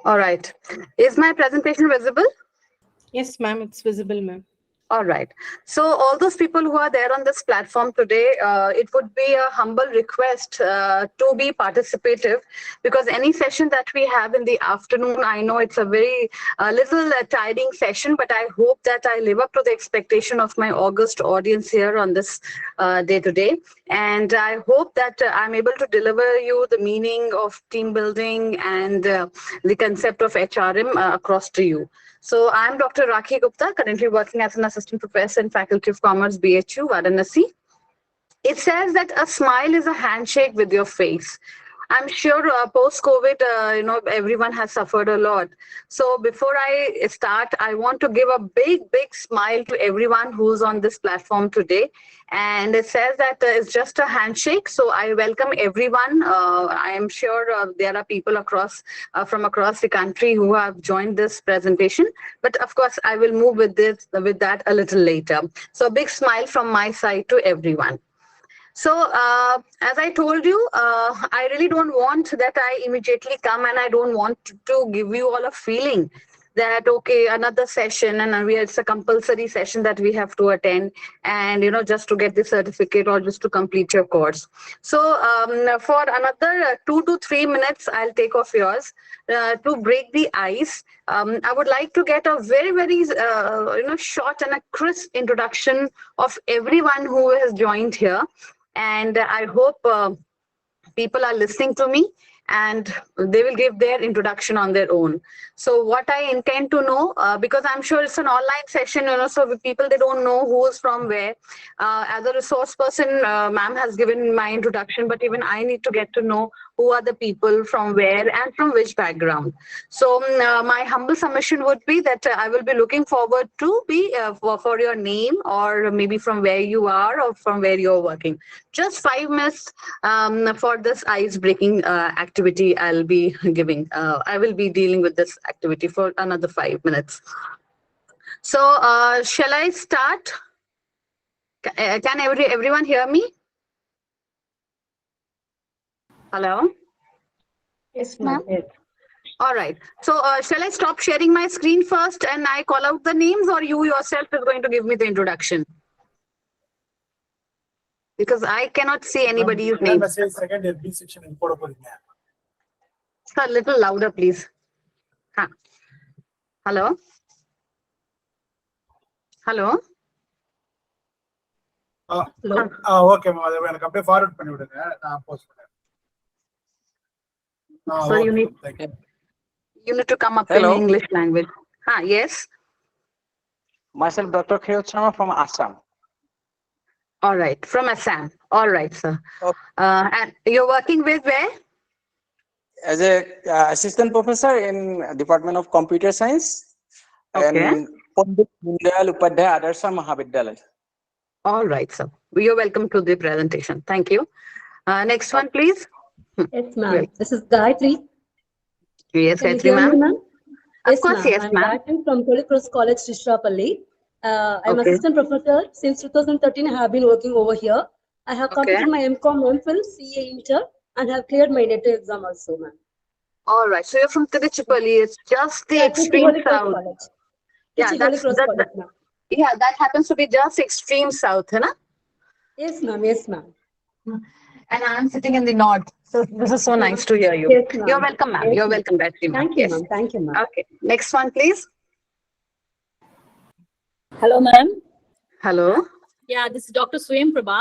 All right. Is my presentation visible? Yes, ma'am, it's visible, ma'am. All right. So all those people who are there on this platform today, it would be a humble request to be participative, because any session that we have in the afternoon, I know it's a very little tiring session, but I hope that I live up to the expectation of my august audience here on this day today. And I hope that I'm able to deliver you the meaning of team building and the concept of HRM across to you. So I'm Dr. Rakhi Gupta, currently working as an assistant professor in Faculty of Commerce, BHU, Varanasi. It says that a smile is a handshake with your face. I'm sure post-COVID, everyone has suffered a lot. So before I start, I want to give a big, big smile to everyone who's on this platform today. And it says that it's just a handshake. So I welcome everyone. I am sure there are people from across the country who have joined this presentation. But of course, I will move with that a little later. So a big smile from my side to everyone. So, as I told you, I really don't want that I immediately come, and I don't want to give you all a feeling that, okay, another session and it's a compulsory session that we have to attend, and, just to get the certificate or just to complete your course. So, for another 2 to 3 minutes, I'll take off yours to break the ice. I would like to get a very, very, short and a crisp introduction of everyone who has joined here. And I hope people are listening to me and they will give their introduction on their own. So what I intend to know, because I'm sure it's an online session, so people, they don't know who's from where. As a resource person, ma'am has given my introduction, but even I need to get to know who are the people from where and from which background. So my humble submission would be that I will be looking forward to be for your name, or maybe from where you are or from where you're working. Just 5 minutes for this ice-breaking activity I'll be giving. I will be dealing with this activity for another 5 minutes. So shall I start? Can everyone hear me? Hello? Yes, ma'am. Yes. All right. So shall I stop sharing my screen first and I call out the names, or you yourself is going to give me the introduction? Because I cannot see anybody's name. Sir, a little louder, please. Huh. Hello? Hello? Okay, எனக்கு அப்படியே forward பண்ணி விடுங்க, நான் post பண்ணேன். So you need to come up in English language. Yes. Myself, Dr. Khayot Sharma from Assam. All right, from Assam. All right, sir. Okay. And you're working with where? As a assistant professor in Department of Computer Science. Okay. And Pandit Dindayal Upadhyay Adarsha Mahavidyalaya. All right, sir. You're welcome to the presentation. Thank you. Next one, please. Yes, ma'am. This is Gayatri. Yes, Can Gayatri, you hear me, ma'am. Yes, Of course, yes, I'm ma'am. Gayatri from Holy Cross College, Trishrapalli. I'm Okay. assistant professor. Since 2013, I have been working over here. I have completed my MCom, MPhil, CA Inter, and have cleared my NET exam also, ma'am. All right. So you're from Tiruchirappalli. It's just the extreme Holy Cross south. College. Yeah, Holy Cross College, ma'am. Yeah, that happens to be just extreme south, huh? Yes, ma'am. Yes, ma'am. And I'm sitting in the north. So this is so nice to hear you. Yes, ma'am. You're welcome, ma'am. Yes, You're ma'am. welcome, Gayatri, ma'am. Thank you, Yes. ma'am. Thank you, ma'am. Okay. Next one, please. Hello, ma'am. Hello. Yeah, this is Dr. Swayam Prabha.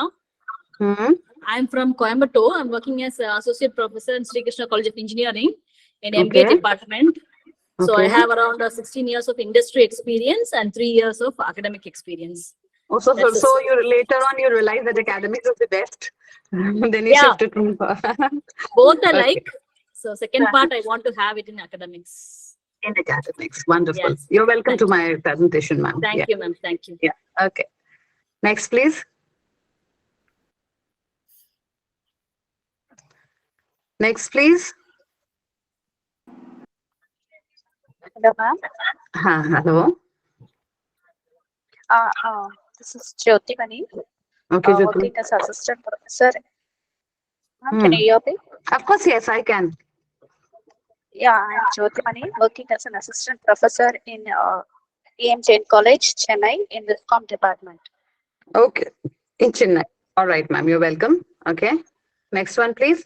I'm from Coimbatore. I'm working as associate professor in Sri Krishna College of Engineering in MBA department. So I have around 16 years of industry experience and 3 years of academic experience. Oh, so you later on you realize that academics is the best. Then you shifted to both are like. So second part I want to have it in academics. In academics, wonderful. Yes. You're welcome to my presentation, ma'am. Thank you, ma'am. Thank you. Yeah. Okay. Next, please. Next, please. Hello, ma'am. Hello. This is Jyoti Mani. Okay, Jyoti. Working as assistant professor. Can you hear me? Of course, yes, I can. Yeah, I'm Jyotimani, working as an assistant professor in EM Jain College, Chennai, in the Com department. Okay. In Chennai. All right, ma'am. You're welcome. Okay. Next one, please.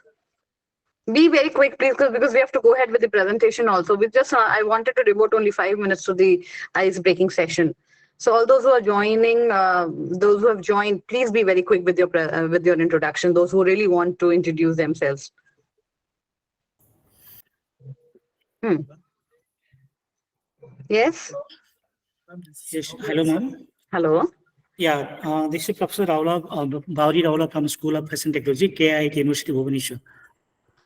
Be very quick, please, because we have to go ahead with the presentation also. We just, I wanted to devote only 5 minutes to the ice-breaking session. So all those who are joining, those who have joined, please be very quick with your introduction. Those who really want to introduce themselves. Yes. Yes, hello, ma'am. Hello. Yeah, this is Professor Raula, Bhavri Raula from School of Fashion Technology, KIT University, Bhubaneswar.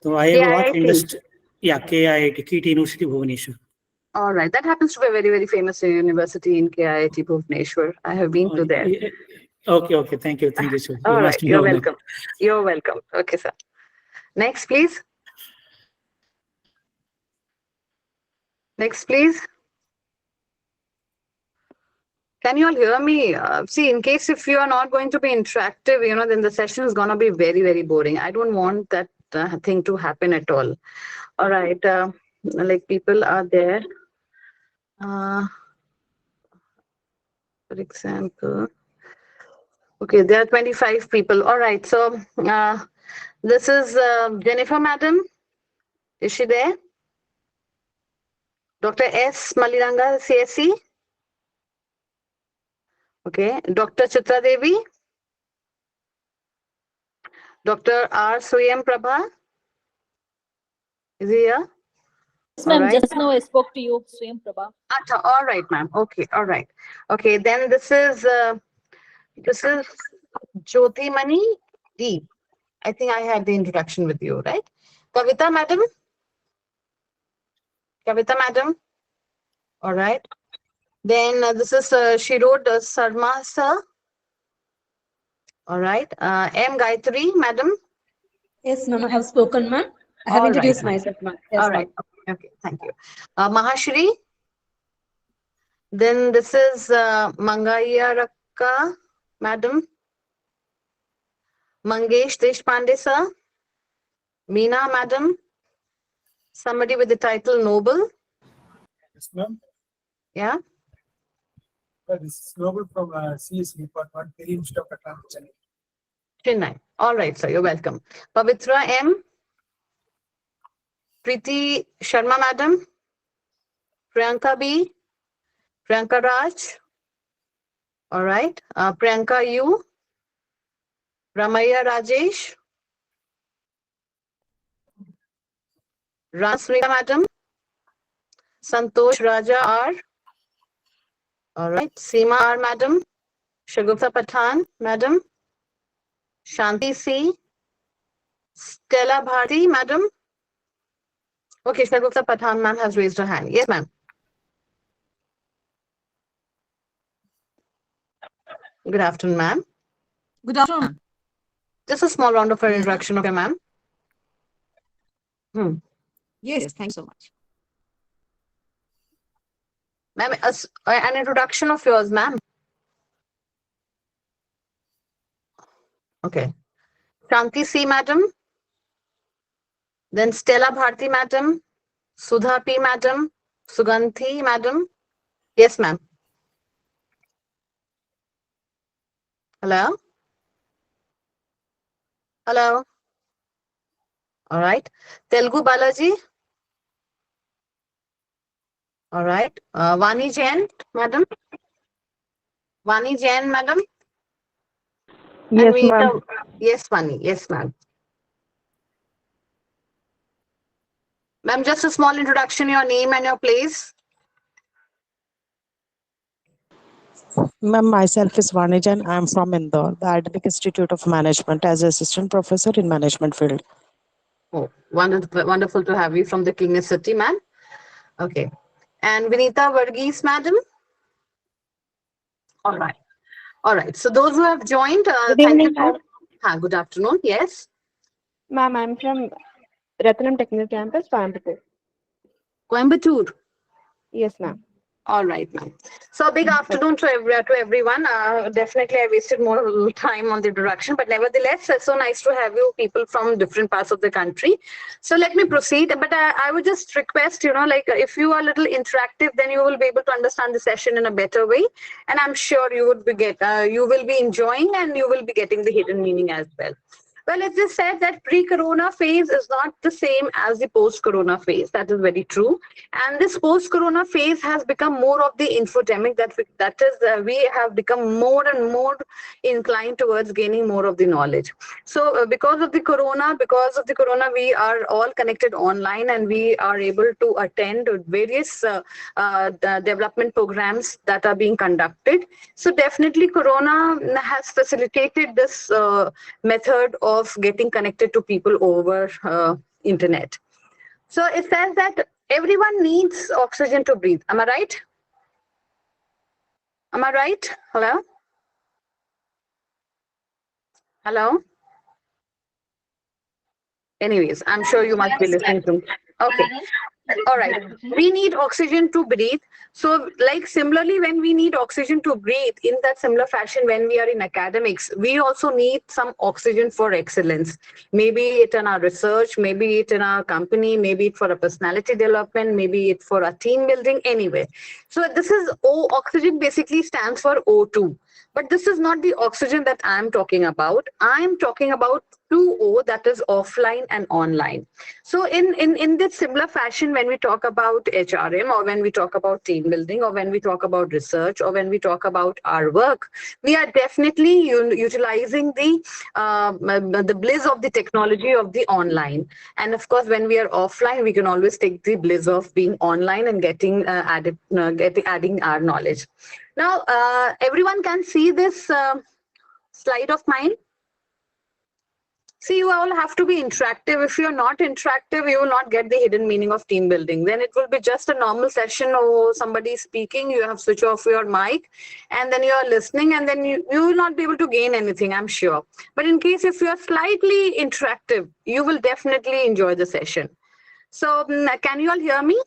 So I have worked in KIT. KIT, KIT University, Bhubaneswar. All right. That happens to be a very, very famous university in KIT Bhubaneswar. I have been to there. Okay. Thank you, sir. All You right. must You're know that. welcome. You're welcome. Okay, sir. Next, please. Next, please. Can you all hear me? See, in case if you are not going to be interactive, then the session is going to be very, very boring. I don't want that thing to happen at all. All right. Like people are there. For example. Okay, there are 25 people. All right. So this is Jennifer, madam. Is she there? Dr. S. Maliranga, CSC. Okay. Dr. Chitra Devi. Dr. R. Swayam Prabha. Is he here? Yes, All ma'am. right. Just now I spoke to you, Swayam Prabha. Acha, all right, ma'am. Okay, all right. Okay, then this is Jyoti Mani D. I think I had the introduction with you, right? Kavita, madam. Kavita, madam. All right. Then this is she wrote Sarma, sir. All right. M. Gayatri, madam. Yes, ma'am. I have spoken, ma'am. I have All right, introduced ma'am. myself, ma'am. Yes, All ma'am. right. Okay, thank you. Mahashri. Then this is Mangaya Rakka, madam. Mangesh Deshpande, sir. Meena, madam. Somebody with the title Noble. Yes, ma'am. Yeah. This is Noble from CSE department, Delhi Institute of Technology, Chennai. Chennai. All right, sir. You're welcome. Pavitra M. Preeti Sharma, madam. Priyanka B. Priyanka Raj. All right. Priyanka U. Ramaya Rajesh. Rasmika, madam. Santosh Raja R. All right. Seema R, madam. Shagufta Pathan, madam. Shanti C. Stella Bharti, madam. Okay, Shagufta Pathan, ma'am, has raised her hand. Yes, ma'am. Good afternoon, ma'am. Good afternoon. Just a small round of introduction, okay, ma'am? Yes, thanks so much. Ma'am, an introduction of yours, ma'am. Okay. Shanti C, madam. Then Stella Bharti, madam. Sudha P, madam. Sugandhi, madam. Yes, ma'am. Hello? Hello? All right. Telugu Balaji. All right. Vani Jain, madam. Vani Jain, madam. Yes, And ma'am. Yes, Vani. Yes, ma'am. Ma'am, just a small introduction, your name and your place. Ma'am, myself is Vanijan. I'm from Indore, the Academic Institute of Management as assistant professor in management field. Oh, wonderful to have you from the King City, ma'am. Okay. And Vinita Varghese, madam. All right. All right. So those who have joined, Good thank evening, you. Good afternoon. Yes. ma'am. I'm from Ratnam Technical Campus, Coimbatore. Coimbatore. Yes, ma'am. All right, ma'am. So big afternoon to everyone. Definitely, I wasted more time on the introduction, but nevertheless, it's so nice to have you people from different parts of the country. So let me proceed. But I would just request, like if you are a little interactive, then you will be able to understand the session in a better way, and I'm sure you would you will be enjoying and you will be getting the hidden meaning as well. Well, it is said that pre-corona phase is not the same as the post-corona phase. That is very true. And this post-corona phase has become more of the infodemic. We have become more and more inclined towards gaining more of the knowledge. So because of the corona, we are all connected online and we are able to attend various the development programs that are being conducted. So definitely corona has facilitated this method of getting connected to people over internet. So it says that everyone needs oxygen to breathe. Am I right? Am I right? Hello? Hello? Anyways, I'm sure you must be listening to me. Okay. All right. We need oxygen to breathe. So like similarly, when we need oxygen to breathe, in that similar fashion, when we are in academics, we also need some oxygen for excellence. Maybe it in our research, maybe it in our company, maybe it for a personality development, maybe it for a team building, anyway. So this is oxygen basically stands for O2. But this is not the oxygen that I'm talking about. I'm talking about 2O, that is offline and online. So in this similar fashion, when we talk about HRM or when we talk about team building or when we talk about research or when we talk about our work, we are definitely utilizing the bliss of the technology of the online. And of course, when we are offline, we can always take the bliss of being online and getting adding our knowledge. Now, everyone can see this slide of mine. See, you all have to be interactive. If you're not interactive, you will not get the hidden meaning of team building. Then it will be just a normal session or somebody speaking, you have switch off your mic and then you are listening and then you will not be able to gain anything, I'm sure. But in case if you are slightly interactive, you will definitely enjoy the session. So can you all hear me?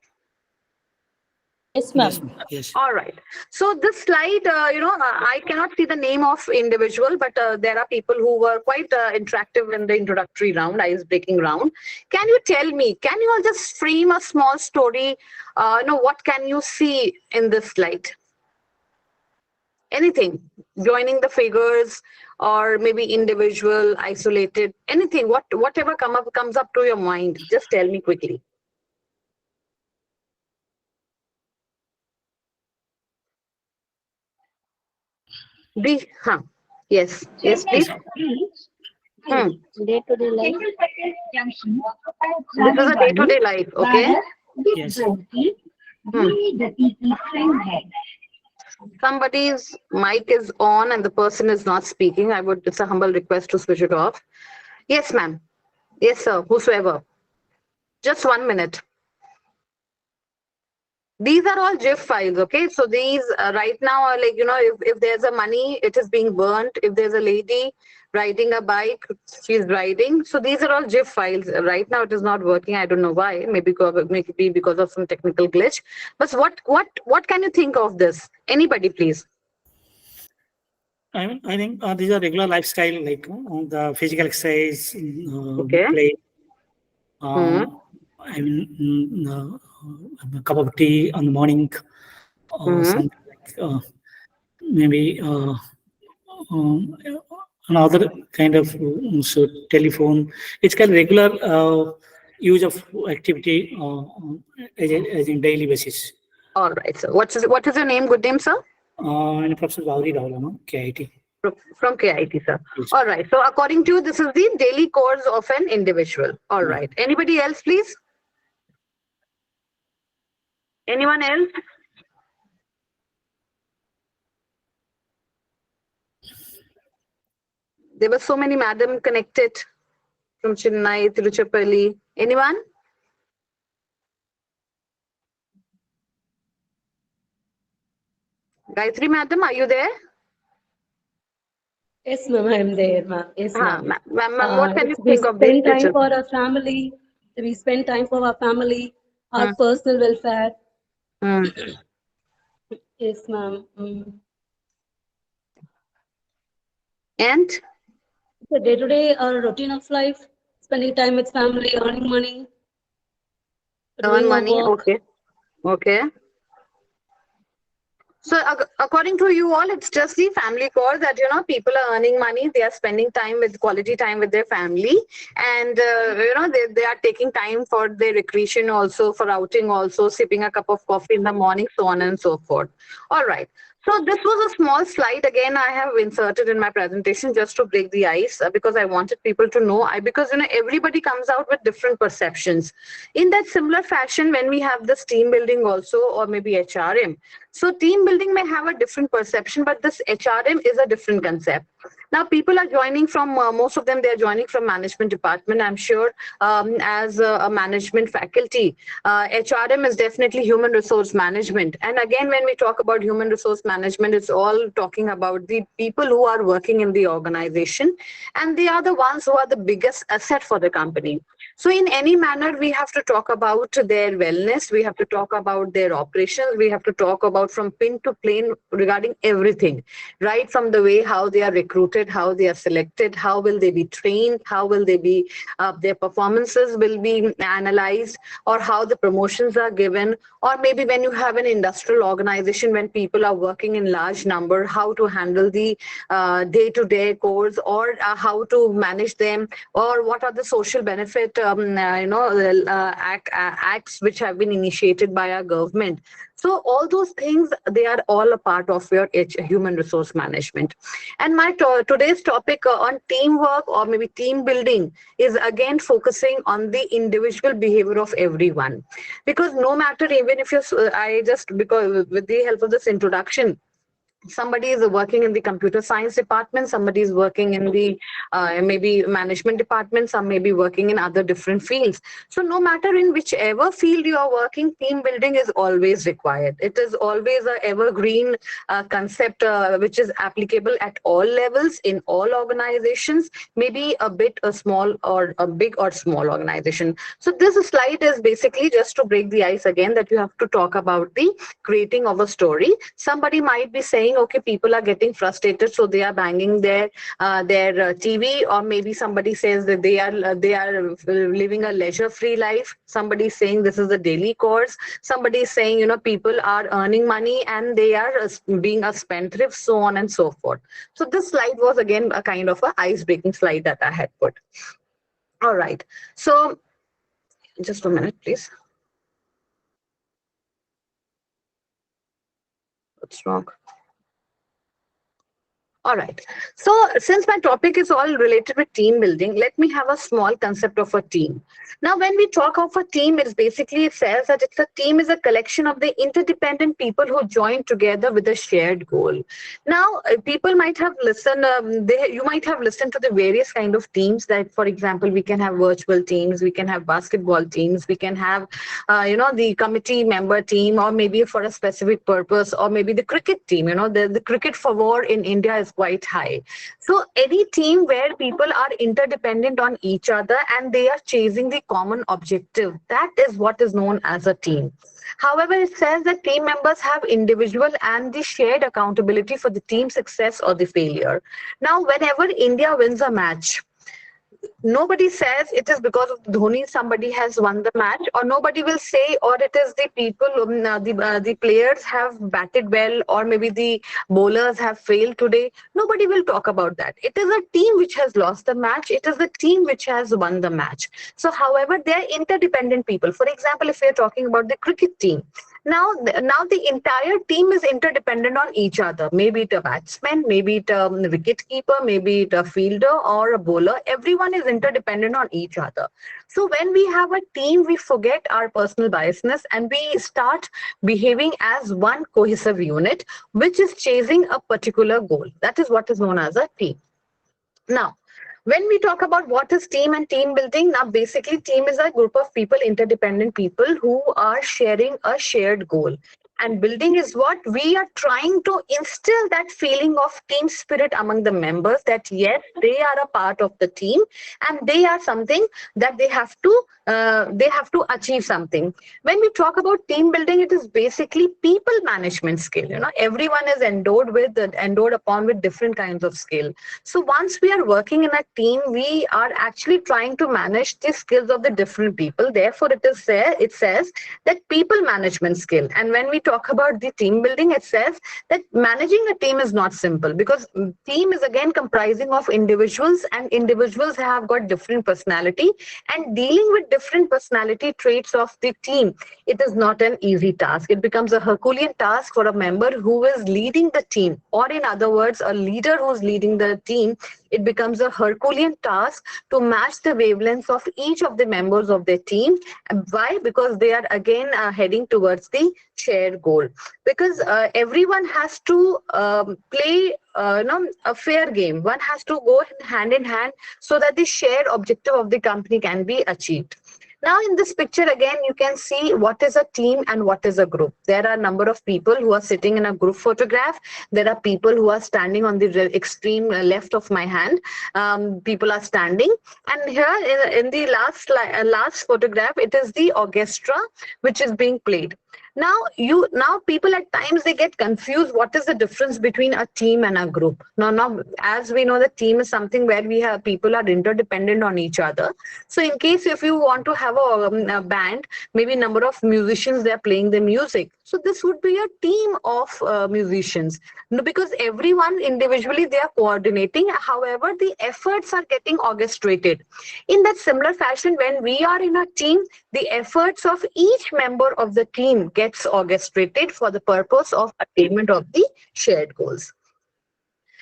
Yes, ma'am. Yes. All right. So this slide, I cannot see the name of individual, but there are people who were quite interactive in the introductory round, ice-breaking round. Can you tell me, can you all just frame a small story? What can you see in this slide? Anything, joining the figures or maybe individual, isolated, anything, whatever comes up to your mind, just tell me quickly. Yes, please. Day-to-day life. This is a day-to-day life, okay? Yes. Somebody's mic is on and the person is not speaking. It's a humble request to switch it off. Yes, ma'am. Yes, sir. Whosoever. Just 1 minute. These are all GIF files, okay? So these right now are like, if there's a money, it is being burnt. If there's a lady riding a bike, she's riding. So these are all GIF files. Right now it is not working. I don't know why. Maybe because of some technical glitch. But what can you think of this? Anybody, please. I think these are regular lifestyle, like the physical exercise, Okay. play. I mean, a cup of tea on the morning, something like maybe another kind of telephone. It's kind of regular use of activity as in daily basis. All right, sir. What is your name? Good name, sir? And Professor Gauri Raula, KIT. From KIT, sir. Yes. All right. So according to you, this is the daily course of an individual. All right. Anybody else, please? Anyone else? There were so many madam connected from Chennai, Tiruchirappalli. Anyone? Gayatri madam, are you there? Yes, ma'am, I'm there, ma'am. Yes, ma'am. Ma'am, what can you We think of this? spend time for our family. We spend time for our family, our personal welfare. Yes, ma'am. And The day-to-day routine of life, spending time with family, earning money, earn doing our money. work. Okay. Okay. So according to you all, it's just the family core that, people are earning money, they are spending time with quality time with their family, and, they are taking time for their recreation also, for outing also, sipping a cup of coffee in the morning, so on and so forth. All right. So this was a small slide again I have inserted in my presentation just to break the ice, because I wanted people to know, because, everybody comes out with different perceptions. In that similar fashion, when we have this team building also, or maybe HRM, so team building may have a different perception, but this HRM is a different concept. Now, people are joining from, most of them, they are joining from management department, I'm sure, as a management faculty. HRM is definitely human resource management. And again, when we talk about human resource management, it's all talking about the people who are working in the organization, and they are the ones who are the biggest asset for the company. So in any manner, we have to talk about their wellness, we have to talk about their operations, we have to talk about from pin to plane regarding everything, right from the way how they are recruited, how they are selected, how will they be trained, how will they be, their performances will be analyzed, or how the promotions are given, or maybe when you have an industrial organization, when people are working in large number, how to handle the day-to-day course, or how to manage them, or what are the social benefit acts which have been initiated by our government. So all those things, they are all a part of your human resource management. And my today's topic on teamwork or maybe team building is again focusing on the individual behavior of everyone, because no matter, even if you're, I just, because with the help of this introduction, somebody is working in the computer science department, somebody is working in the maybe management department, some may be working in other different fields. So no matter in whichever field you are working, team building is always required. It is always a evergreen concept which is applicable at all levels in all organizations, maybe a bit a small or a big or small organization. So this slide is basically just to break the ice again, that you have to talk about the creating of a story. Somebody might be saying, okay, people are getting frustrated, so they are banging their TV, or maybe somebody says that they are living a leisure-free life. Somebody is saying this is a daily course. Somebody is saying, people are earning money and they are being a spendthrift, so on and so forth. So this slide was again a kind of a ice-breaking slide that I had put. All right. So just a minute, please. What's wrong? All right. So since my topic is all related with team building, let me have a small concept of a team. Now, when we talk of a team, it says that it's a team is a collection of the interdependent people who join together with a shared goal. Now, people might have listened, you might have listened to the various kind of teams that, for example, we can have virtual teams, we can have basketball teams, we can have, the committee member team, or maybe for a specific purpose, or maybe the cricket team, the cricket fervor in India is quite high. So any team where people are interdependent on each other and they are chasing the common objective, that is what is known as a team. However, it says that team members have individual and the shared accountability for the team success or the failure. Now, whenever India wins a match, nobody says it is because of Dhoni somebody has won the match, or nobody will say, or it is the people, the players have batted well, or maybe the bowlers have failed today. Nobody will talk about that. It is a team which has lost the match. It is the team which has won the match. So, however, they are interdependent people. For example, if we are talking about the cricket team, now the entire team is interdependent on each other. Maybe it a batsman, maybe it a wicket keeper, maybe it a fielder or a bowler. Everyone is interdependent on each other. So when we have a team, we forget our personal biasness and we start behaving as one cohesive unit, which is chasing a particular goal. That is what is known as a team. Now, when we talk about what is team and team building, now basically team is a group of people, interdependent people who are sharing a shared goal. And building is what we are trying to instill, that feeling of team spirit among the members, that yes, they are a part of the team and they are something that they have to achieve something. When we talk about team building, it is basically people management skill. Everyone is endowed upon with different kinds of skill. So once we are working in a team, we are actually trying to manage the skills of the different people. Therefore, it says that people management skill. And when we talk about the team building, it says that managing a team is not simple, because team is again comprising of individuals, and individuals have got different personality, and dealing with different personality traits of the team, it is not an easy task. It becomes a Herculean task for a member who is leading the team, or in other words, a leader who's leading the team. It becomes a Herculean task to match the wavelengths of each of the members of their team. Why? Because they are again heading towards the shared goal. Because everyone has to play a fair game. One has to go hand in hand so that the shared objective of the company can be achieved. Now, in this picture, again, you can see what is a team and what is a group. There are a number of people who are sitting in a group photograph. There are people who are standing on the extreme left of my hand. People are standing. And here in the last photograph, it is the orchestra which is being played. Now people at times they get confused. What is the difference between a team and a group? Now, as we know, the team is something where we have people are interdependent on each other. So in case if you want to have a band, maybe number of musicians, they're playing the music. So this would be a team of musicians. No, because everyone individually they are coordinating. However, the efforts are getting orchestrated. In that similar fashion, when we are in a team, the efforts of each member of the team gets orchestrated for the purpose of attainment of the shared goals.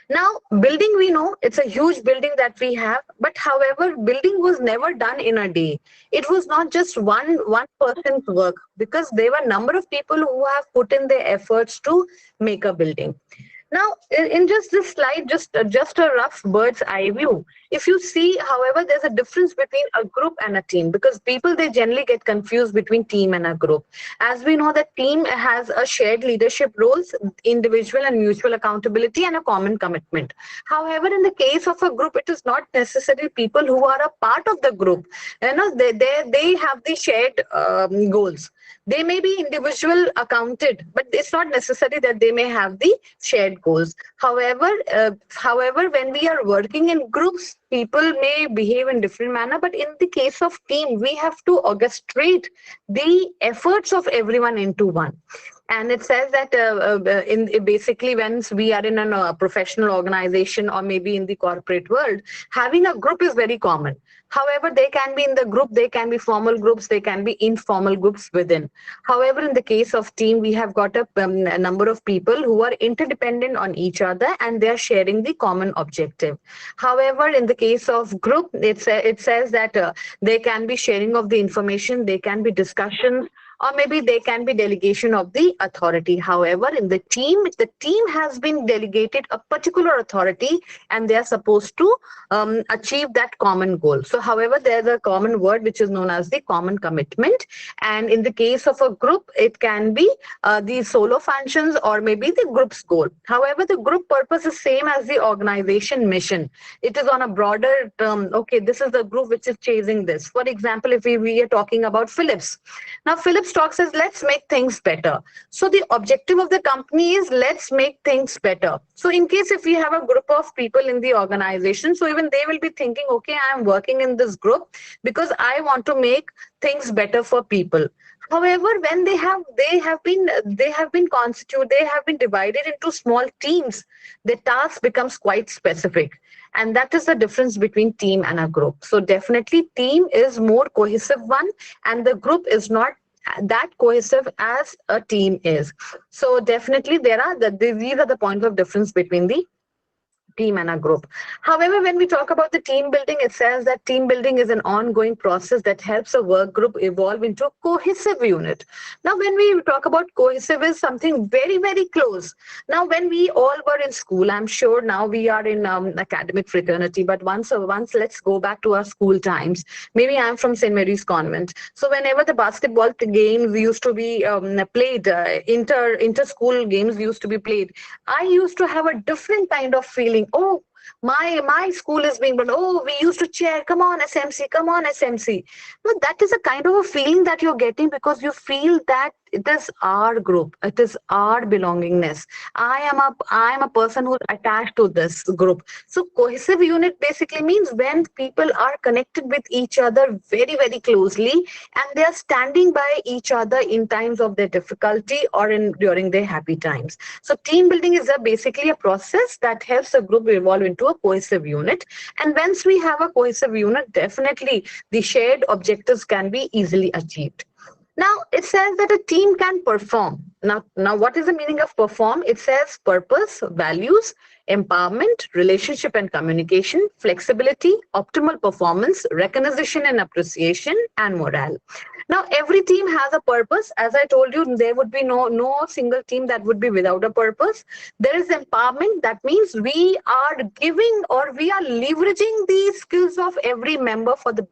Now, building, we know it's a huge building that we have, but however, building was never done in a day. It was not just one person's work, because there were a number of people who have put in their efforts to make a building. Now, in just this slide, just a rough bird's eye view. If you see, however, there's a difference between a group and a team, because people, they generally get confused between team and a group. As we know, that team has a shared leadership roles, individual and mutual accountability, and a common commitment. However, in the case of a group, it is not necessarily people who are a part of the group. They have the shared goals. They may be individual accounted, but it's not necessary that they may have the shared goals. However, when we are working in groups, people may behave in different manner. But in the case of team, we have to orchestrate the efforts of everyone into one. And it says that basically when we are in a professional organization or maybe in the corporate world, having a group is very common. However, they can be in the group, they can be formal groups, they can be informal groups within. However, in the case of team, we have got a number of people who are interdependent on each other and they are sharing the common objective. However, in the case of group, it says that there can be sharing of the information, there can be discussions, or maybe they can be delegation of the authority. However, in the team has been delegated a particular authority and they are supposed to achieve that common goal. So however, there's a common word which is known as the common commitment. And in the case of a group, it can be the solo functions or maybe the group's goal. However, the group purpose is same as the organization mission. It is on a broader term. Okay, this is the group which is chasing this. For example, if we are talking about Philips. Now, Philips talks says, let's make things better. So the objective of the company is let's make things better. So in case if we have a group of people in the organization, so even they will be thinking, okay, I am working in this group because I want to make things better for people. However, when they have been constituted, they have been divided into small teams, the task becomes quite specific. And that is the difference between team and a group. So definitely team is more cohesive one and the group is not that cohesive as a team is. So definitely these are the points of difference between the team and a group. However, when we talk about the team building, it says that team building is an ongoing process that helps a work group evolve into a cohesive unit. Now, when we talk about cohesive is something very, very close. Now, when we all were in school, I'm sure now we are in academic fraternity, but once let's go back to our school times. Maybe I'm from St. Mary's Convent. So whenever the basketball games used to be played, inter-school games used to be played, I used to have a different kind of feeling. Oh, my school is being, but oh, we used to cheer, come on SMC, come on SMC. But that is a kind of a feeling that you're getting because you feel that it is our group, it is our belongingness. I am a person who's attached to this group. So cohesive unit basically means when people are connected with each other very, very closely, and they are standing by each other in times of their difficulty or during their happy times. So team building is basically a process that helps a group evolve into a cohesive unit. And once we have a cohesive unit, definitely the shared objectives can be easily achieved. Now, it says that a team can perform. Now, what is the meaning of perform? It says purpose, values, empowerment, relationship and communication, flexibility, optimal performance, recognition and appreciation, and morale. Now, every team has a purpose. As I told you, there would be no single team that would be without a purpose. There is empowerment. That means we are giving or we are leveraging the skills of every member for the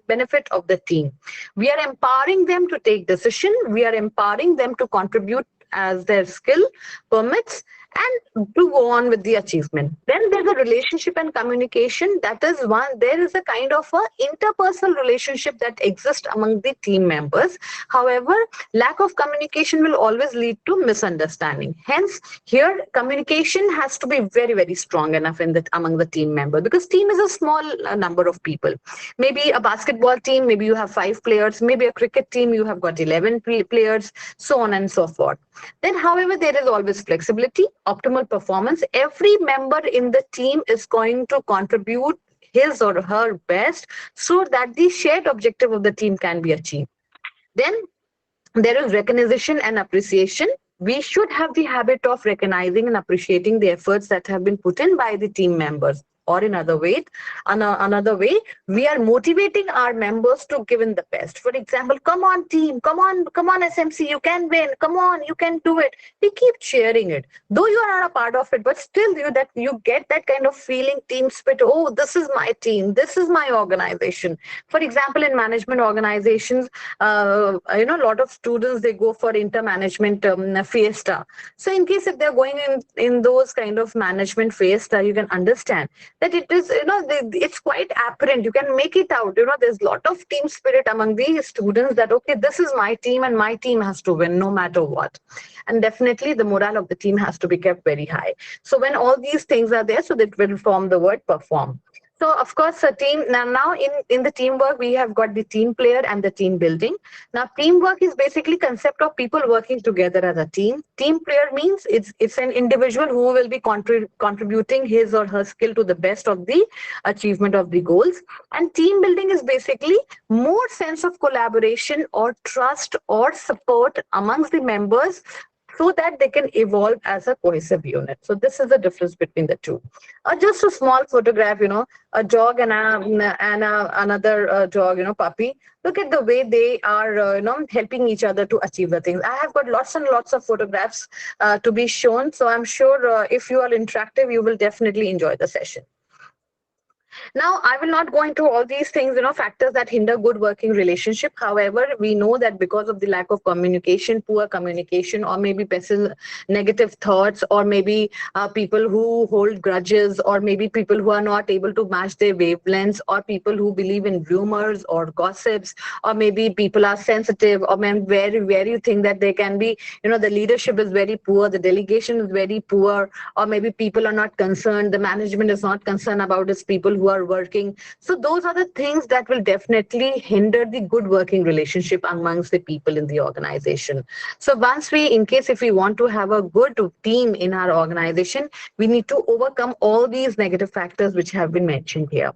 benefit of the team. We are empowering them to take decision. We are empowering them to contribute as their skill permits and to go on with the achievement. Then there's a relationship and communication. That is one, there is a kind of a interpersonal relationship that exists among the team members. However, lack of communication will always lead to misunderstanding. Hence, here communication has to be very, very strong enough among the team members, because team is a small number of people. Maybe a basketball team, maybe you have 5 players, maybe a cricket team, you have got 11 players, so on and so forth. Then, however, there is always flexibility, optimal performance. Every member in the team is going to contribute his or her best so that the shared objective of the team can be achieved. Then there is recognition and appreciation. We should have the habit of recognizing and appreciating the efforts that have been put in by the team members. Or in another way, we are motivating our members to give in the best. For example, come on team, come on SMC, you can win, come on, you can do it. We keep cheering it. Though you are not a part of it, but still you get that kind of feeling, team spirit. Oh, this is my team, this is my organization. For example, in management organizations, a lot of students, they go for inter-management fiesta. So in case if they're going in those kind of management fiesta, you can understand that it is, it's quite apparent. You can make it out. There's a lot of team spirit among the students that, okay, this is my team and my team has to win no matter what. And definitely the morale of the team has to be kept very high. So when all these things are there, so that will form the word perform. So of course, a team now in the teamwork, we have got the team player and the team building. Now, teamwork is basically concept of people working together as a team. Team player means it's an individual who will be contributing his or her skill to the best of the achievement of the goals. And team building is basically more sense of collaboration or trust or support amongst the members, so that they can evolve as a cohesive unit. So this is the difference between the two. Just a small photograph, a dog and another dog, puppy. Look at the way they are, helping each other to achieve the things. I have got lots and lots of photographs to be shown. So I'm sure if you are interactive, you will definitely enjoy the session. Now, I will not go into all these things, factors that hinder good working relationship. However, we know that because of the lack of communication, poor communication, or maybe negative thoughts, or maybe people who hold grudges, or maybe people who are not able to match their wavelengths, or people who believe in rumors or gossips, or maybe people are sensitive, or where you think that they can be, the leadership is very poor, the delegation is very poor, or maybe people are not concerned, the management is not concerned about its people who are working. So those are the things that will definitely hinder the good working relationship amongst the people in the organization. So once if we want to have a good team in our organization, we need to overcome all these negative factors which have been mentioned here.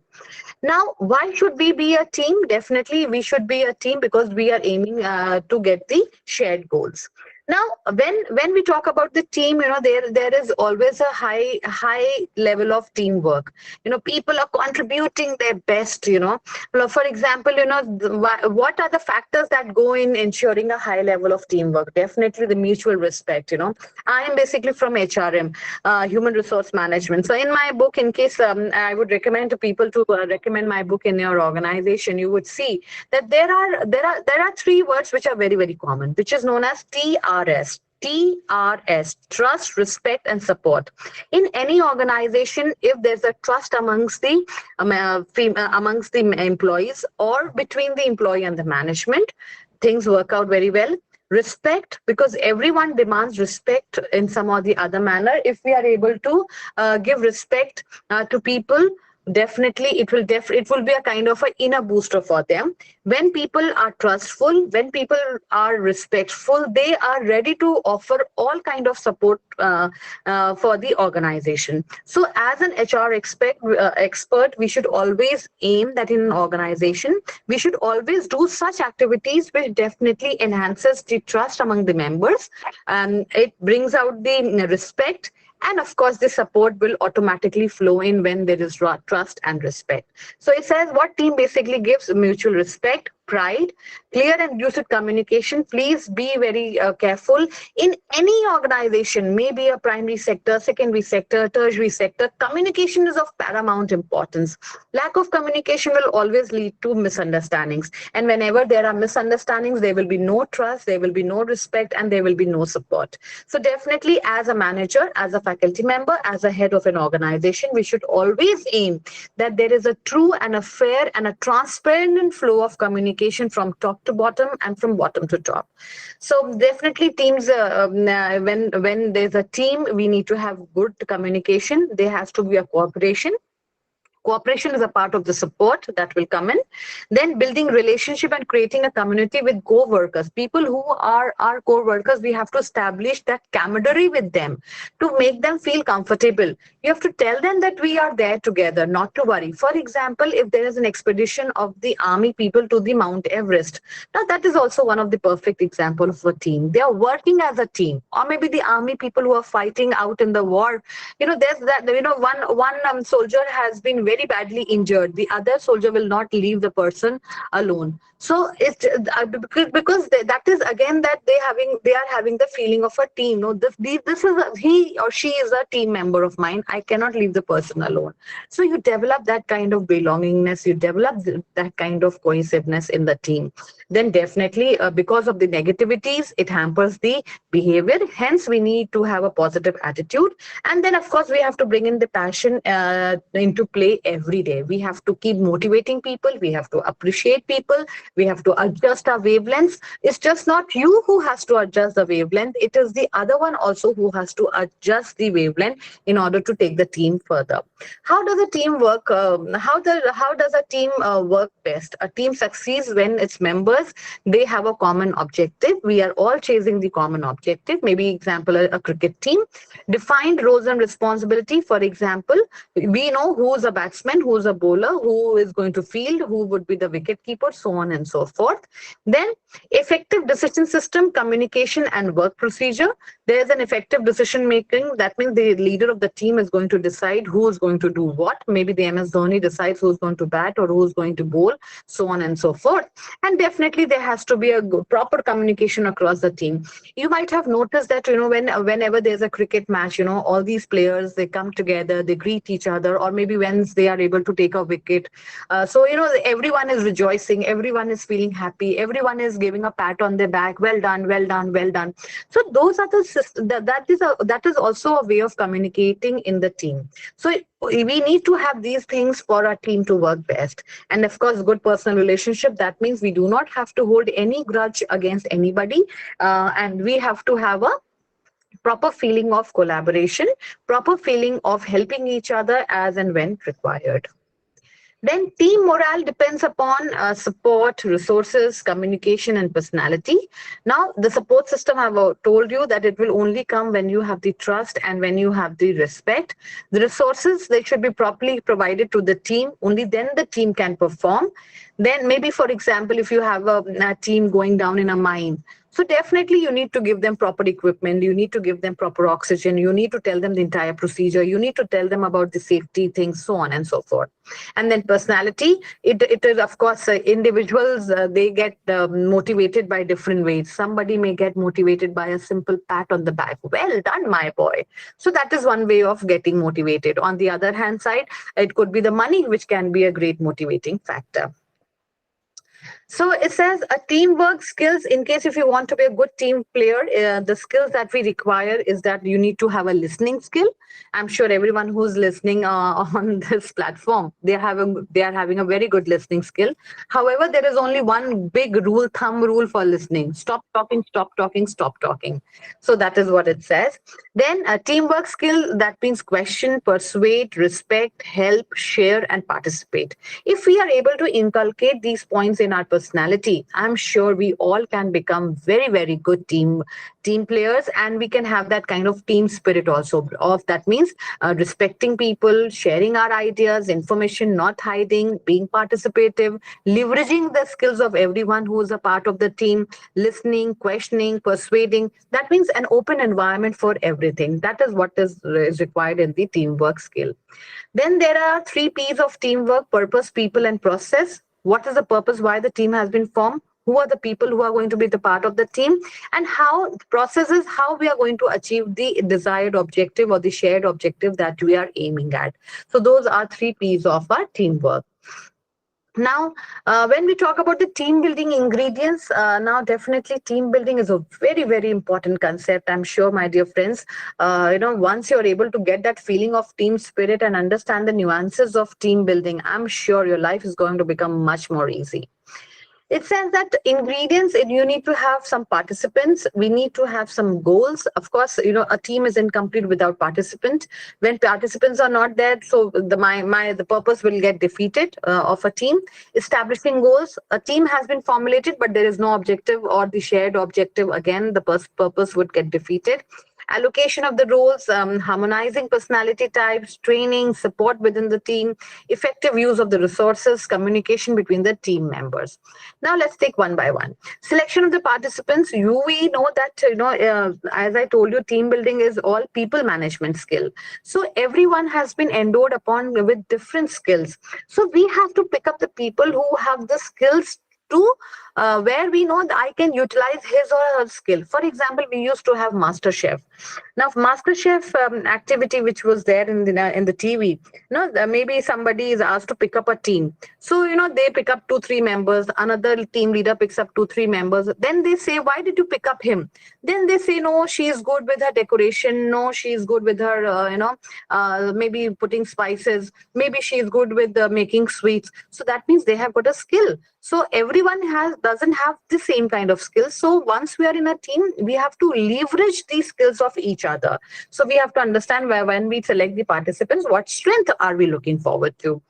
Now, why should we be a team? Definitely, we should be a team because we are aiming to get the shared goals. Now, when we talk about the team, there is always a high level of teamwork. People are contributing their best. Well, for example, what are the factors that go in ensuring a high level of teamwork? Definitely the mutual respect. I am basically from HRM, human resource management. So in my book, in case I would recommend to people to recommend my book in your organization, you would see that there are three words which are very, very common, which is known as TRS. TRS, trust, respect, and support. In any organization, if there's a trust amongst the employees or between the employee and the management, things work out very well. Respect, because everyone demands respect in some or the other manner. If we are able to give respect to people, definitely it will be a kind of an inner booster for them. When people are trustful, when people are respectful, they are ready to offer all kind of support for the organization. So as an HR expert, we should always aim that in an organization we should always do such activities which definitely enhances the trust among the members, and it brings out the respect. And of course, the support will automatically flow in when there is trust and respect. So it says what team basically gives: mutual respect, pride, clear and lucid communication. Please be very careful. In any organization, maybe a primary sector, secondary sector, tertiary sector, communication is of paramount importance. Lack of communication will always lead to misunderstandings. And whenever there are misunderstandings, there will be no trust, there will be no respect, and there will be no support. So definitely, as a manager, as a faculty member, as a head of an organization, we should always aim that there is a true and a fair and a transparent flow of communication from top to bottom and from bottom to top. So definitely teams, when there's a team, we need to have good communication. There has to be a cooperation. Cooperation is a part of the support that will come in. Then building relationship and creating a community with co-workers. People who are our co-workers, we have to establish that camaraderie with them to make them feel comfortable. You have to tell them that we are there together, not to worry. For example, if there is an expedition of the army people to the Mount Everest, now that is also one of the perfect example of a team. They are working as a team. Or maybe the army people who are fighting out in the war. There's that, one soldier has been very badly injured. The other soldier will not leave the person alone. So it's because that is again that they are having the feeling of a team. No, this is he or she is a team member of mine. I cannot leave the person alone. So you develop that kind of belongingness. You develop that kind of cohesiveness in the team. Then definitely because of the negativities, it hampers the behavior. Hence, we need to have a positive attitude. And then, of course, we have to bring in the passion into play every day. We have to keep motivating people. We have to appreciate people. We have to adjust our wavelengths. It's just not you who has to adjust the wavelength. It is the other one also who has to adjust the wavelength in order to take the team further. How does a team work? How does a team work best? A team succeeds when its members, they have a common objective. We are all chasing the common objective. Maybe example, a cricket team. Defined roles and responsibility. For example, we know who's a batsman, who's a bowler, who is going to field, who would be the wicket keeper, so on and so forth. Then effective decision system, communication and work procedure. There's an effective decision making. That means the leader of the team is going to decide who is going to do what. Maybe the MS Dhoni decides who's going to bat or who's going to bowl, so on and so forth. And definitely there has to be a proper communication across the team. You might have noticed that, whenever there's a cricket match, all these players, they come together, they greet each other, or maybe when they are able to take a wicket. So everyone is rejoicing, everyone is feeling happy, everyone is giving a pat on their back. Well done, well done, well done. So those are that is also a way of communicating in the team. So we need to have these things for our team to work best. And of course, good personal relationship. That means we do not have to hold any grudge against anybody, and we have to have a proper feeling of collaboration, proper feeling of helping each other as and when required. Then team morale depends upon support, resources, communication, and personality. Now, the support system, I've told you that it will only come when you have the trust and when you have the respect. The resources, they should be properly provided to the team. Only then the team can perform. Then maybe, for example, if you have a team going down in a mine, So definitely you need to give them proper equipment, you need to give them proper oxygen, you need to tell them the entire procedure, you need to tell them about the safety things, so on and so forth. And then personality, it is of course individuals, they get motivated by different ways. Somebody may get motivated by a simple pat on the back. Well done, my boy. So that is one way of getting motivated. On the other hand side, it could be the money, which can be a great motivating factor. So it says a teamwork skills, in case if you want to be a good team player, the skills that we require is that you need to have a listening skill. I'm sure everyone who's listening on this platform, they are having a very good listening skill. However, there is only one big thumb rule for listening. Stop talking, stop talking, stop talking. So that is what it says. Then a teamwork skill, that means question, persuade, respect, help, share, and participate. If we are able to inculcate these points in our personality, I'm sure we all can become very, very good team players, and we can have that kind of team spirit also. That means respecting people, sharing our ideas, information, not hiding, being participative, leveraging the skills of everyone who is a part of the team, listening, questioning, persuading. That means an open environment for everything. That is what is required in the teamwork skill. Then there are 3 P's of teamwork: purpose, people, and process. What is the purpose? Why the team has been formed? Who are the people who are going to be the part of the team? And how the process is how we are going to achieve the desired objective or the shared objective that we are aiming at. So those are 3 P's of our teamwork. Now, when we talk about the team building ingredients, now definitely team building is a very, very important concept. I'm sure, my dear friends, once you're able to get that feeling of team spirit and understand the nuances of team building, I'm sure your life is going to become much more easy. It says that ingredients, you need to have some participants. We need to have some goals. Of course, a team is incomplete without participants. When participants are not there, so the purpose will get defeated of a team. Establishing goals. A team has been formulated, but there is no objective or the shared objective. Again, the purpose would get defeated. Allocation of the roles, harmonizing personality types, training, support within the team, effective use of the resources, communication between the team members. Now let's take one by one. Selection of the participants. We know that, as I told you, team building is all people management skill. So everyone has been endowed upon with different skills. So we have to pick up the people who have the skills to where we know that I can utilize his or her skill. For example, we used to have Master Chef. Now, Master Chef activity, which was there in the TV, maybe somebody is asked to pick up a team. So, they pick up 2-3 members. Another team leader picks up 2-3 members. Then they say, why did you pick up him? Then they say, no, she is good with her decoration. No, she is good with her, maybe putting spices. Maybe she is good with making sweets. So that means they have got a skill. So everyone doesn't have the same kind of skills. So once we are in a team, we have to leverage these skills of each other. So we have to understand when we select the participants, what strength are we looking forward to?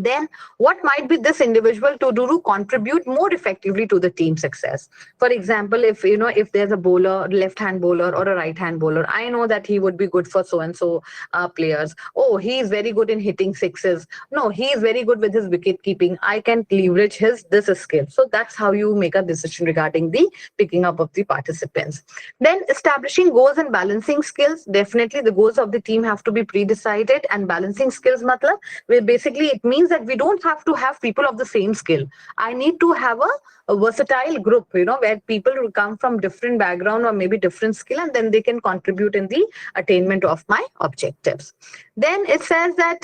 Then what might be this individual to do to contribute more effectively to the team success? For example, if there's a bowler, left-hand bowler or a right-hand bowler, I know that he would be good for so-and-so players. Oh, he is very good in hitting sixes. No, he is very good with his wicket keeping. I can leverage this skill. So that's how you make a decision regarding the picking up of the participants. Then establishing goals and balancing skills. Definitely the goals of the team have to be pre-decided, and balancing skills matlab, where basically it means that we don't have to have people of the same skill. I need to have a versatile group, where people will come from different background or maybe different skill, and then they can contribute in the attainment of my objectives. Then it says that,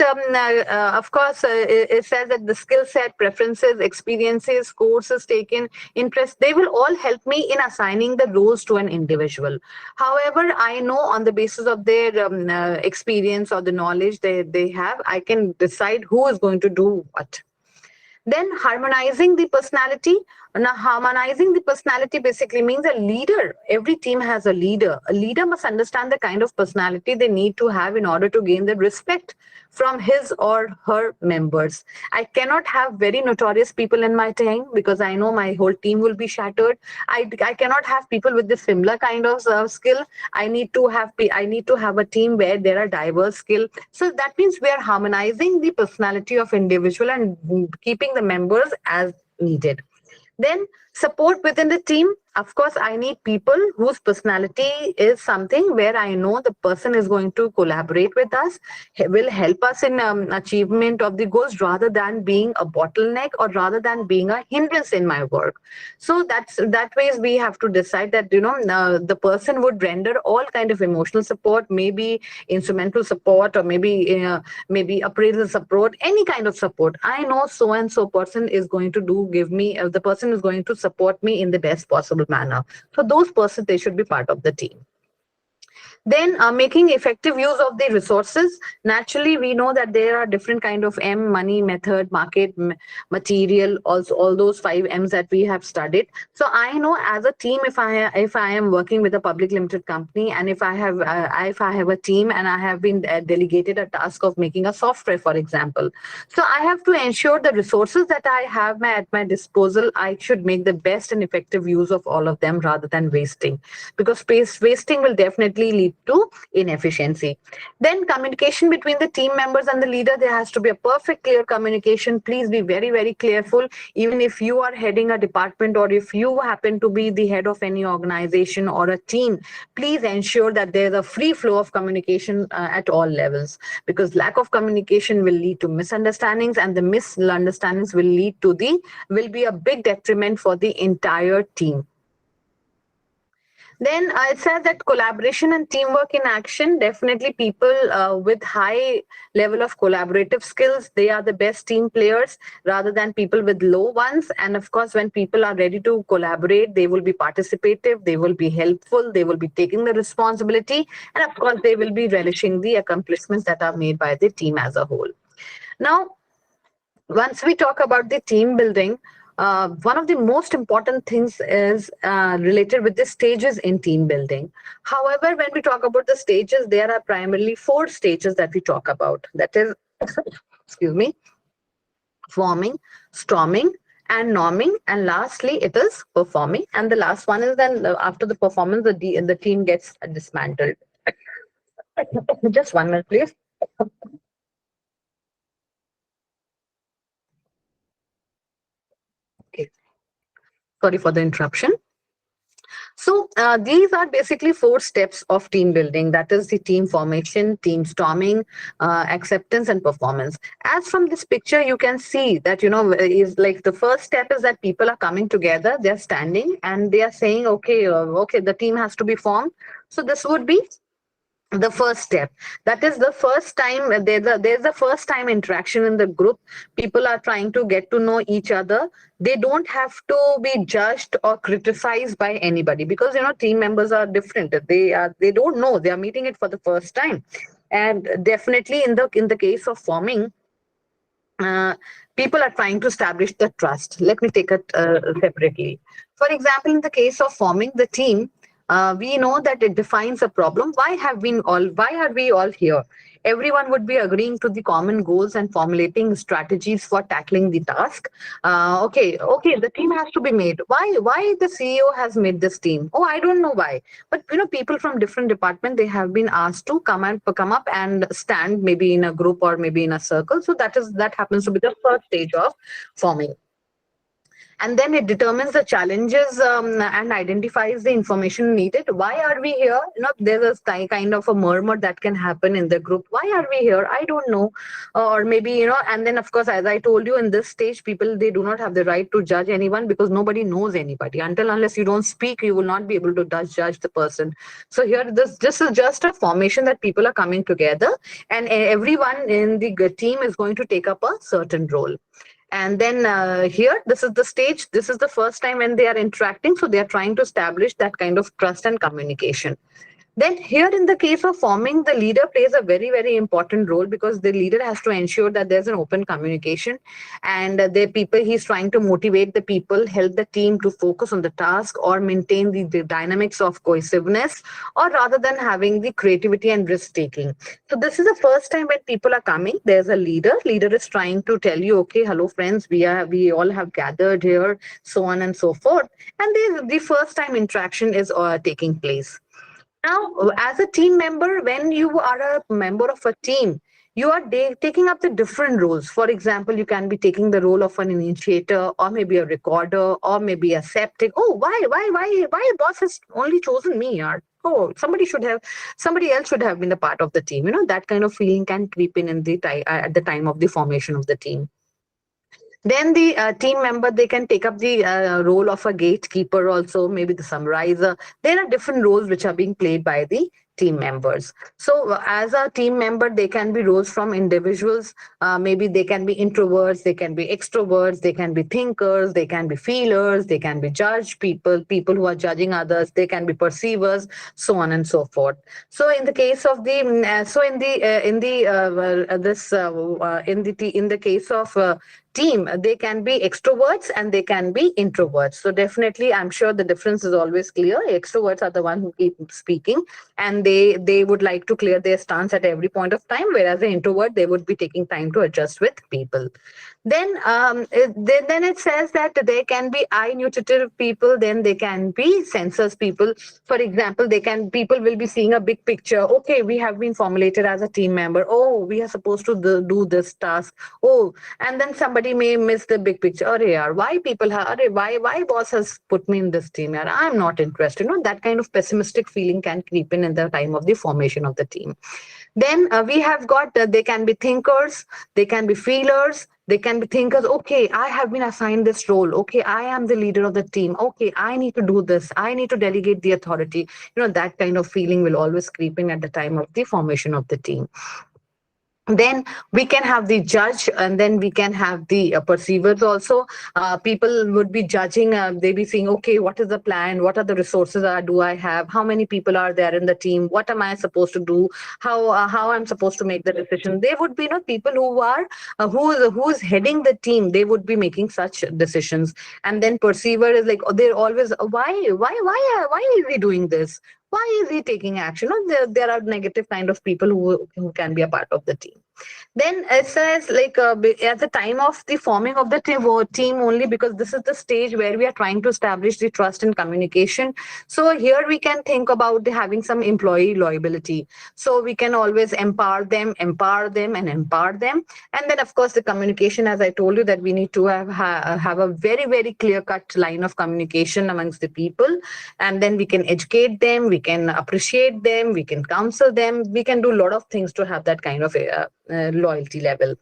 of course, it says that the skill set, preferences, experiences, courses taken, interest, they will all help me in assigning the roles to an individual. However, I know on the basis of their experience or the knowledge they have, I can decide who is going to do what. Then harmonizing the personality. Now, harmonizing the personality basically means a leader. Every team has a leader. A leader must understand the kind of personality they need to have in order to gain the respect from his or her members. I cannot have very notorious people in my team because I know my whole team will be shattered. I cannot have people with the similar kind of skill. I need to have a team where there are diverse skill. So that means we are harmonizing the personality of individual and keeping the members as needed. Then support within the team. of course, I need people whose personality is something where I know the person is going to collaborate with us, will help us in achievement of the goals rather than being a bottleneck or rather than being a hindrance in my work. So that ways we have to decide that, the person would render all kind of emotional support, maybe instrumental support, or maybe appraisal support, any kind of support. I know so and so person is going to give me, the person is going to support me in the best possible manner. So those persons, they should be part of the team. Then making effective use of the resources. Naturally, we know that there are different kind of money, method, market, material, also all those 5 M's that we have studied. So I know as a team, if I am working with a public limited company, and if I have a team and I have been delegated a task of making a software, for example, so I have to ensure the resources that I have at my disposal, I should make the best and effective use of all of them rather than wasting, because space wasting will definitely lead to inefficiency. Then communication between the team members and the leader, there has to be a perfect clear communication. Please be very, very careful. Even if you are heading a department, or if you happen to be the head of any organization or a team, please ensure that there's a free flow of communication at all levels, because lack of communication will lead to misunderstandings, and the misunderstandings will be a big detriment for the entire team. Then it says that collaboration and teamwork in action, definitely people with high level of collaborative skills, they are the best team players rather than people with low ones. And of course, when people are ready to collaborate, they will be participative, they will be helpful, they will be taking the responsibility, and of course, they will be relishing the accomplishments that are made by the team as a whole. Now, once we talk about the team building, one of the most important things is related with the stages in team building. However, when we talk about the stages, there are primarily 4 stages that we talk about. That is, excuse me, forming, storming, and norming, and lastly, it is performing. And the last one is then after the performance, the team gets dismantled. Just 1 minute, please. Okay. Sorry for the interruption. So these are basically 4 steps of team building. That is the team formation, team storming, acceptance, and performance. As from this picture, you can see that, is like the first step is that people are coming together, they're standing, and they are saying, okay, the team has to be formed. So this would be the first step. That is the first time there's the first time interaction in the group. People are trying to get to know each other. They don't have to be judged or criticized by anybody, because team members are different. They don't know, they are meeting it for the first time. And definitely in the case of forming, people are trying to establish the trust. Let me take it separately. For example, in the case of forming the team, we know that it defines a problem. Why are we all here? Everyone would be agreeing to the common goals and formulating strategies for tackling the task. Okay, the team has to be made. Why the CEO has made this team? Oh, I don't know why. But people from different departments, they have been asked to come up and stand maybe in a group or maybe in a circle. So that happens to be the first stage of forming. And then it determines the challenges and identifies the information needed. Why are we here? There's a kind of a murmur that can happen in the group. Why are we here? I don't know. Or maybe, and then of course, as I told you, in this stage, people, they do not have the right to judge anyone, because nobody knows anybody. Unless you don't speak, you will not be able to judge the person. So here, this is just a formation that people are coming together, and everyone in the team is going to take up a certain role. And then here, this is the stage. This is the first time when they are interacting. So they are trying to establish that kind of trust and communication. Then here, in the case of forming, the leader plays a very, very important role, because the leader has to ensure that there's an open communication, and he's trying to motivate the people, help the team to focus on the task, or maintain the dynamics of cohesiveness, or rather than having the creativity and risk taking. So this is the first time when people are coming. There's a leader. Leader is trying to tell you, okay, hello friends, we all have gathered here, so on and so forth. And the first time interaction is taking place. Now, as a team member, when you are a member of a team, you are taking up the different roles. For example, you can be taking the role of an initiator, or maybe a recorder, or maybe a septic. Oh, why boss has only chosen me, yaar? Oh, somebody else should have been a part of the team. That kind of feeling can creep in the at the time of the formation of the team. Then the team member, they can take up the role of a gatekeeper also, maybe the summarizer. There are different roles which are being played by the team members. So as a team member, they can be roles from individuals. Maybe they can be introverts, they can be extroverts, they can be thinkers, they can be feelers, they can be judge people who are judging others, they can be perceivers, so on and so forth. So in the case of the in the case of team, they can be extroverts and they can be introverts. So definitely, I'm sure the difference is always clear. Extroverts are the one who keep speaking, and they would like to clear their stance at every point of time, whereas the introvert, they would be taking time to adjust with people. Then it says that there can be I nutritive people, then they can be census people. For example, people will be seeing a big picture. Okay, we have been formulated as a team member. Oh, we are supposed to do this task. Oh, and then somebody may miss the big picture. Arey yaar, why boss has put me in this team? Yaar, I'm not interested. That kind of pessimistic feeling can creep in the time of the formation of the team. Then we have got, they can be thinkers, they can be feelers, they can be thinkers. Okay, I have been assigned this role. Okay, I am the leader of the team. Okay, I need to do this. I need to delegate the authority. That kind of feeling will always creep in at the time of the formation of the team. Then we can have the judge, and then we can have the perceivers also. People would be judging, they be saying, okay, what is the plan, what are the resources do I have, how many people are there in the team, what am I supposed to do, how I'm supposed to make the decision. They would be people who are who is heading the team, they would be making such decisions. And then perceiver is like, they're always, why is he doing this, why is he taking action? There are negative kind of people who can be a part of the team. Then it says like at the time of the forming of the team only, because this is the stage where we are trying to establish the trust and communication. So here we can think about having some employee loyalty. So we can always empower them and empower them. And then of course the communication, as I told you, that we need to have a very, very clear cut line of communication amongst the people. And then we can educate them, we can appreciate them, we can counsel them, we can do a lot of things to have that kind of loyalty level.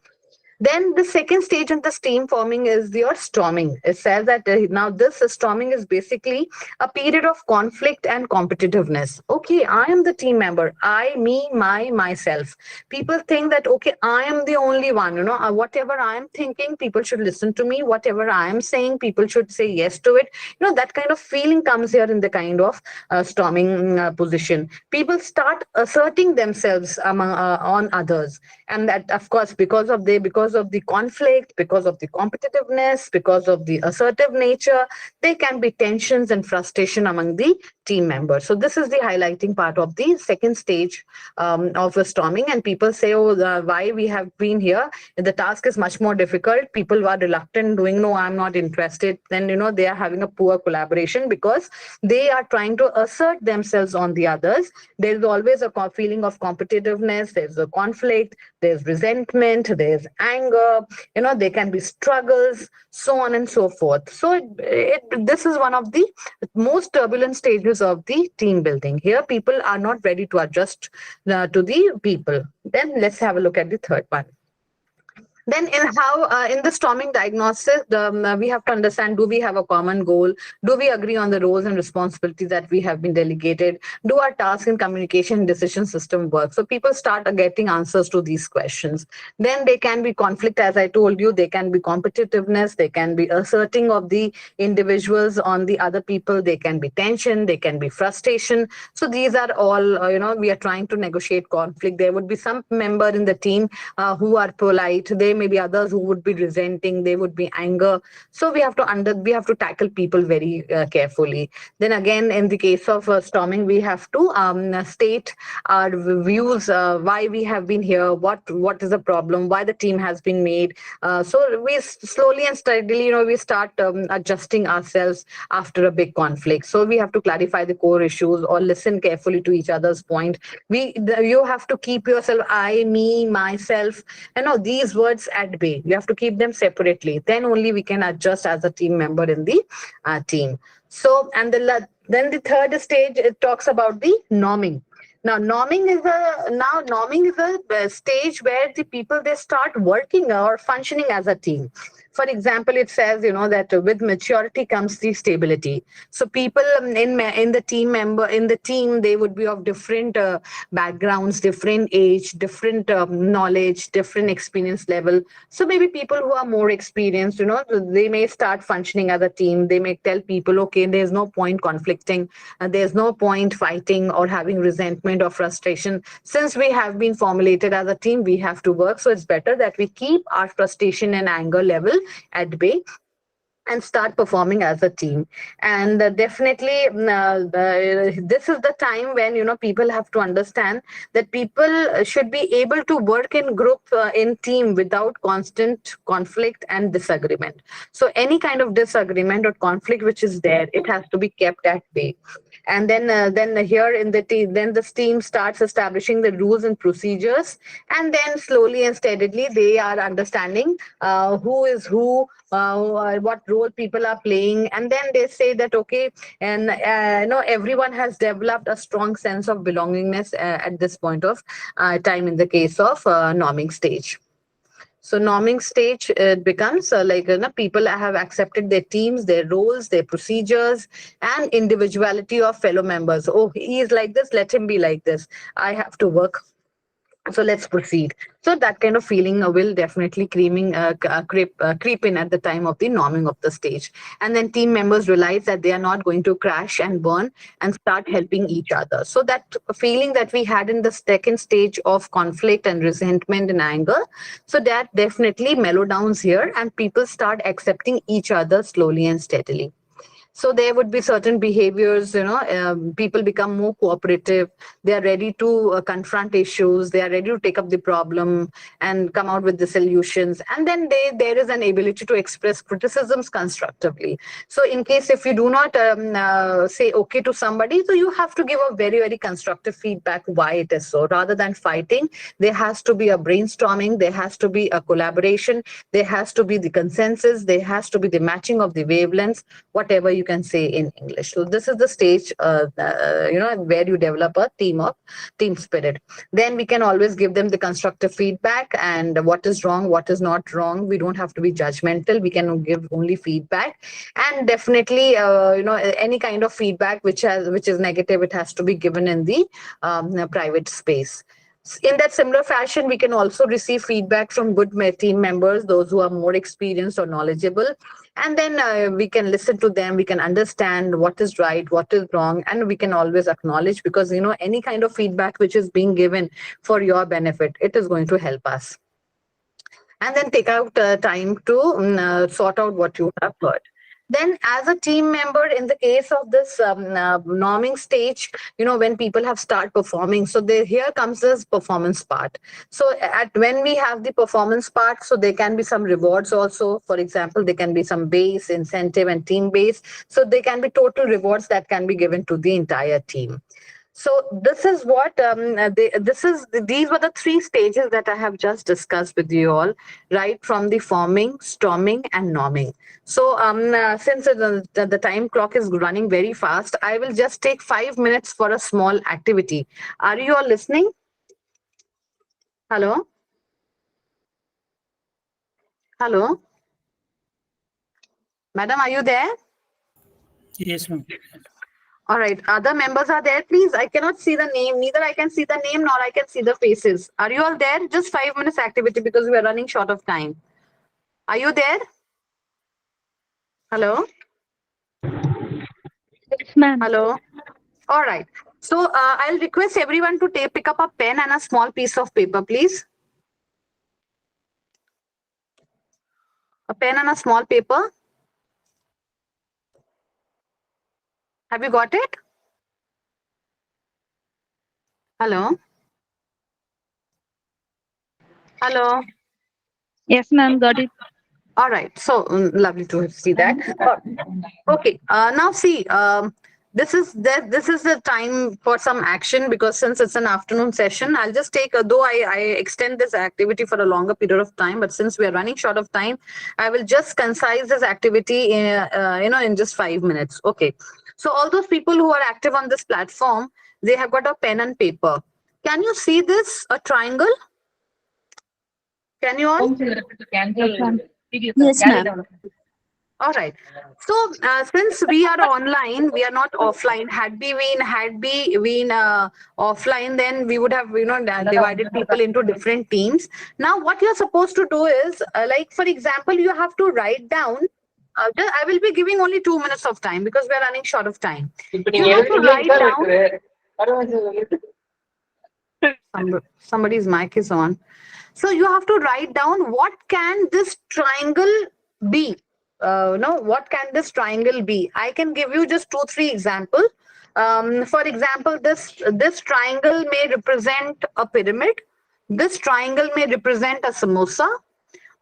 Then the second stage in the team forming is your storming. It says that now this storming is basically a period of conflict and competitiveness. Okay, I am the team member. I, me, myself. People think that, okay, I am the only one. Whatever I am thinking, people should listen to me. Whatever I am saying, people should say yes to it. That kind of feeling comes here in the kind of storming position. People start asserting themselves on others. And that, of course, because of the conflict, because of the competitiveness, because of the assertive nature, there can be tensions and frustration among the team members. So this is the highlighting part of the second stage of the storming. And people say, oh, why we have been here? The task is much more difficult. People are reluctant, doing, no, I'm not interested. Then, they are having a poor collaboration because they are trying to assert themselves on the others. There's always a feeling of competitiveness. There's a conflict. There's resentment. There's anger. There can be struggles, so on and so forth. So this is one of the most turbulent stages of the team building. Here, people are not ready to adjust to the people. Then let's have a look at the third one. Then in the storming diagnosis, we have to understand, do we have a common goal? Do we agree on the roles and responsibilities that we have been delegated? Do our task and communication decision system work? So people start getting answers to these questions. Then there can be conflict, as I told you, there can be competitiveness, there can be asserting of the individuals on the other people, there can be tension, there can be frustration. So these are all, we are trying to negotiate conflict. There would be some member in the team who are polite. They there may be others who would be resenting, there would be anger. So we have to tackle people very carefully. Then again, in the case of storming, we have to state our views, why we have been here, what is the problem, why the team has been made. So we slowly and steadily, we start adjusting ourselves after a big conflict. So we have to clarify the core issues or listen carefully to each other's point. You have to keep yourself, I, me, myself, these words at bay. You have to keep them separately. Then only we can adjust as a team member in the team. So, and then the third stage, it talks about the norming. Now, norming is a stage where the people, they start working or functioning as a team. For example, it says, that with maturity comes the stability. So people in the team, they would be of different backgrounds, different age, different knowledge, different experience level. So maybe people who are more experienced, they may start functioning as a team. They may tell people, okay, there's no point conflicting, there's no point fighting or having resentment or frustration. Since we have been formulated as a team, we have to work. So it's better that we keep our frustration and anger level at bay and start performing as a team. And definitely this is the time when people have to understand that people should be able to work in group, in team, without constant conflict and disagreement. So any kind of disagreement or conflict which is there, it has to be kept at bay. And then here in the team, then the team starts establishing the rules and procedures, and then slowly and steadily they are understanding who is who, what role people are playing, and then they say that okay, and everyone has developed a strong sense of belongingness at this point of time in the case of norming stage. So norming stage, it becomes people have accepted their teams, their roles, their procedures, and individuality of fellow members. Oh, he is like this, let him be like this. I have to work, so let's proceed. So that kind of feeling will definitely creep in at the time of the norming of the stage. And then team members realize that they are not going to crash and burn and start helping each other. So that feeling that we had in the second stage of conflict and resentment and anger, so that definitely mellow downs here and people start accepting each other slowly and steadily. So there would be certain behaviors, people become more cooperative. They are ready to confront issues. They are ready to take up the problem and come out with the solutions. And then there is an ability to express criticisms constructively. So in case if you do not say okay to somebody, so you have to give a very, very constructive feedback why it is so. Rather than fighting, there has to be a brainstorming. There has to be a collaboration. There has to be the consensus. There has to be the matching of the wavelengths, whatever you can say in English. So this is the stage, where you develop a team spirit. Then we can always give them the constructive feedback and what is wrong, what is not wrong. We don't have to be judgmental. We can give only feedback, and definitely, any kind of feedback which is negative, it has to be given in the private space. In that similar fashion, we can also receive feedback from good team members, those who are more experienced or knowledgeable. And then we can listen to them, we can understand what is right, what is wrong, and we can always acknowledge, because, any kind of feedback which is being given for your benefit, it is going to help us. And then take out time to sort out what you have heard. Then as a team member, in the case of this norming stage, when people have started performing, so here comes this performance part. So when we have the performance part, so there can be some rewards also. For example, there can be some base, incentive, and team base. So there can be total rewards that can be given to the entire team. So this is what these were the three stages that I have just discussed with you all, right from the forming, storming, and norming. So since the time clock is running very fast, I will just take 5 minutes for a small activity. Are you all listening? Hello? Hello? Madam, are you there? Yes, ma'am. All right. Other members are there, please. I cannot see the name. Neither I can see the name nor I can see the faces. Are you all there? Just 5 minutes activity because we are running short of time. Are you there? Hello? Yes, ma'am. Hello? All right. So I'll request everyone to pick up a pen and a small piece of paper, please. A pen and a small paper. Have you got it? Hello? Hello? Yes, ma'am, got it. All right. So lovely to see that. Okay. Now see, this is the time for some action, because since it's an afternoon session, I'll just take, though I extend this activity for a longer period of time, but since we are running short of time, I will just concise this activity in just 5 minutes. Okay. So all those people who are active on this platform, they have got a pen and paper. Can you see this? A triangle? Can you all? Yes, ma'am. All right. So since we are online, we are not offline. Had we been offline, then we would have divided people into different teams. Now, what you're supposed to do is, like for example, you have to write down. I will be giving only 2 minutes of time because we are running short of time. You have to write down. Somebody's mic is on. So you have to write down what can this triangle be. What can this triangle be? I can give you just 2-3 examples. For example, this triangle may represent a pyramid. This triangle may represent a samosa,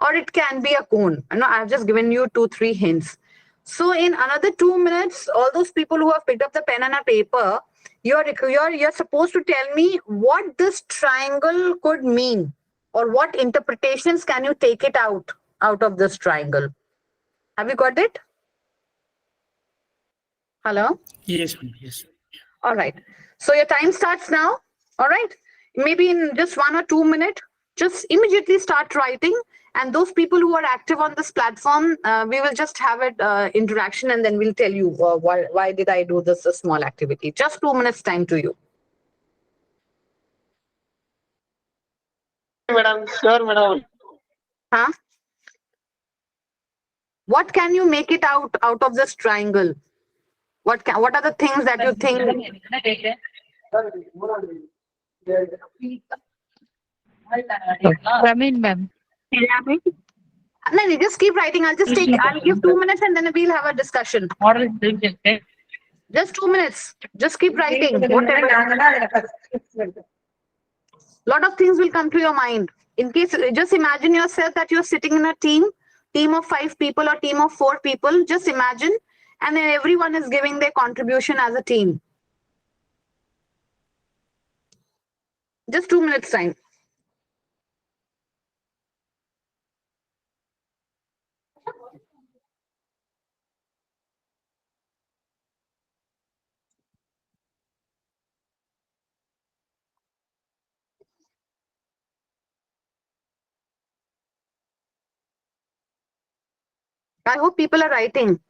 or it can be a cone. I've just given you 2-3 hints. So in another 2 minutes, all those people who have picked up the pen and a paper, you're supposed to tell me what this triangle could mean, or what interpretations can you take it out of this triangle. Have you got it? Hello? Yes, ma'am. Yes. All right. So your time starts now. All right. Maybe in just 1 or 2 minutes, just immediately start writing. And those people who are active on this platform, we will just have an interaction, and then we'll tell you why did I do this a small activity. Just 2 minutes time to you. Madam, sure, madam. Huh? What can you make it out of this triangle? What are the things that you think? Ramin, ma'am. No, just keep writing. I'll give 2 minutes and then we'll have a discussion. Just 2 minutes. Just keep writing. Lot of things will come to your mind. In case, just imagine yourself that you're sitting in a team of 5 people or team of 4 people. Just imagine, and then everyone is giving their contribution as a team. Just 2 minutes time. I hope people are writing.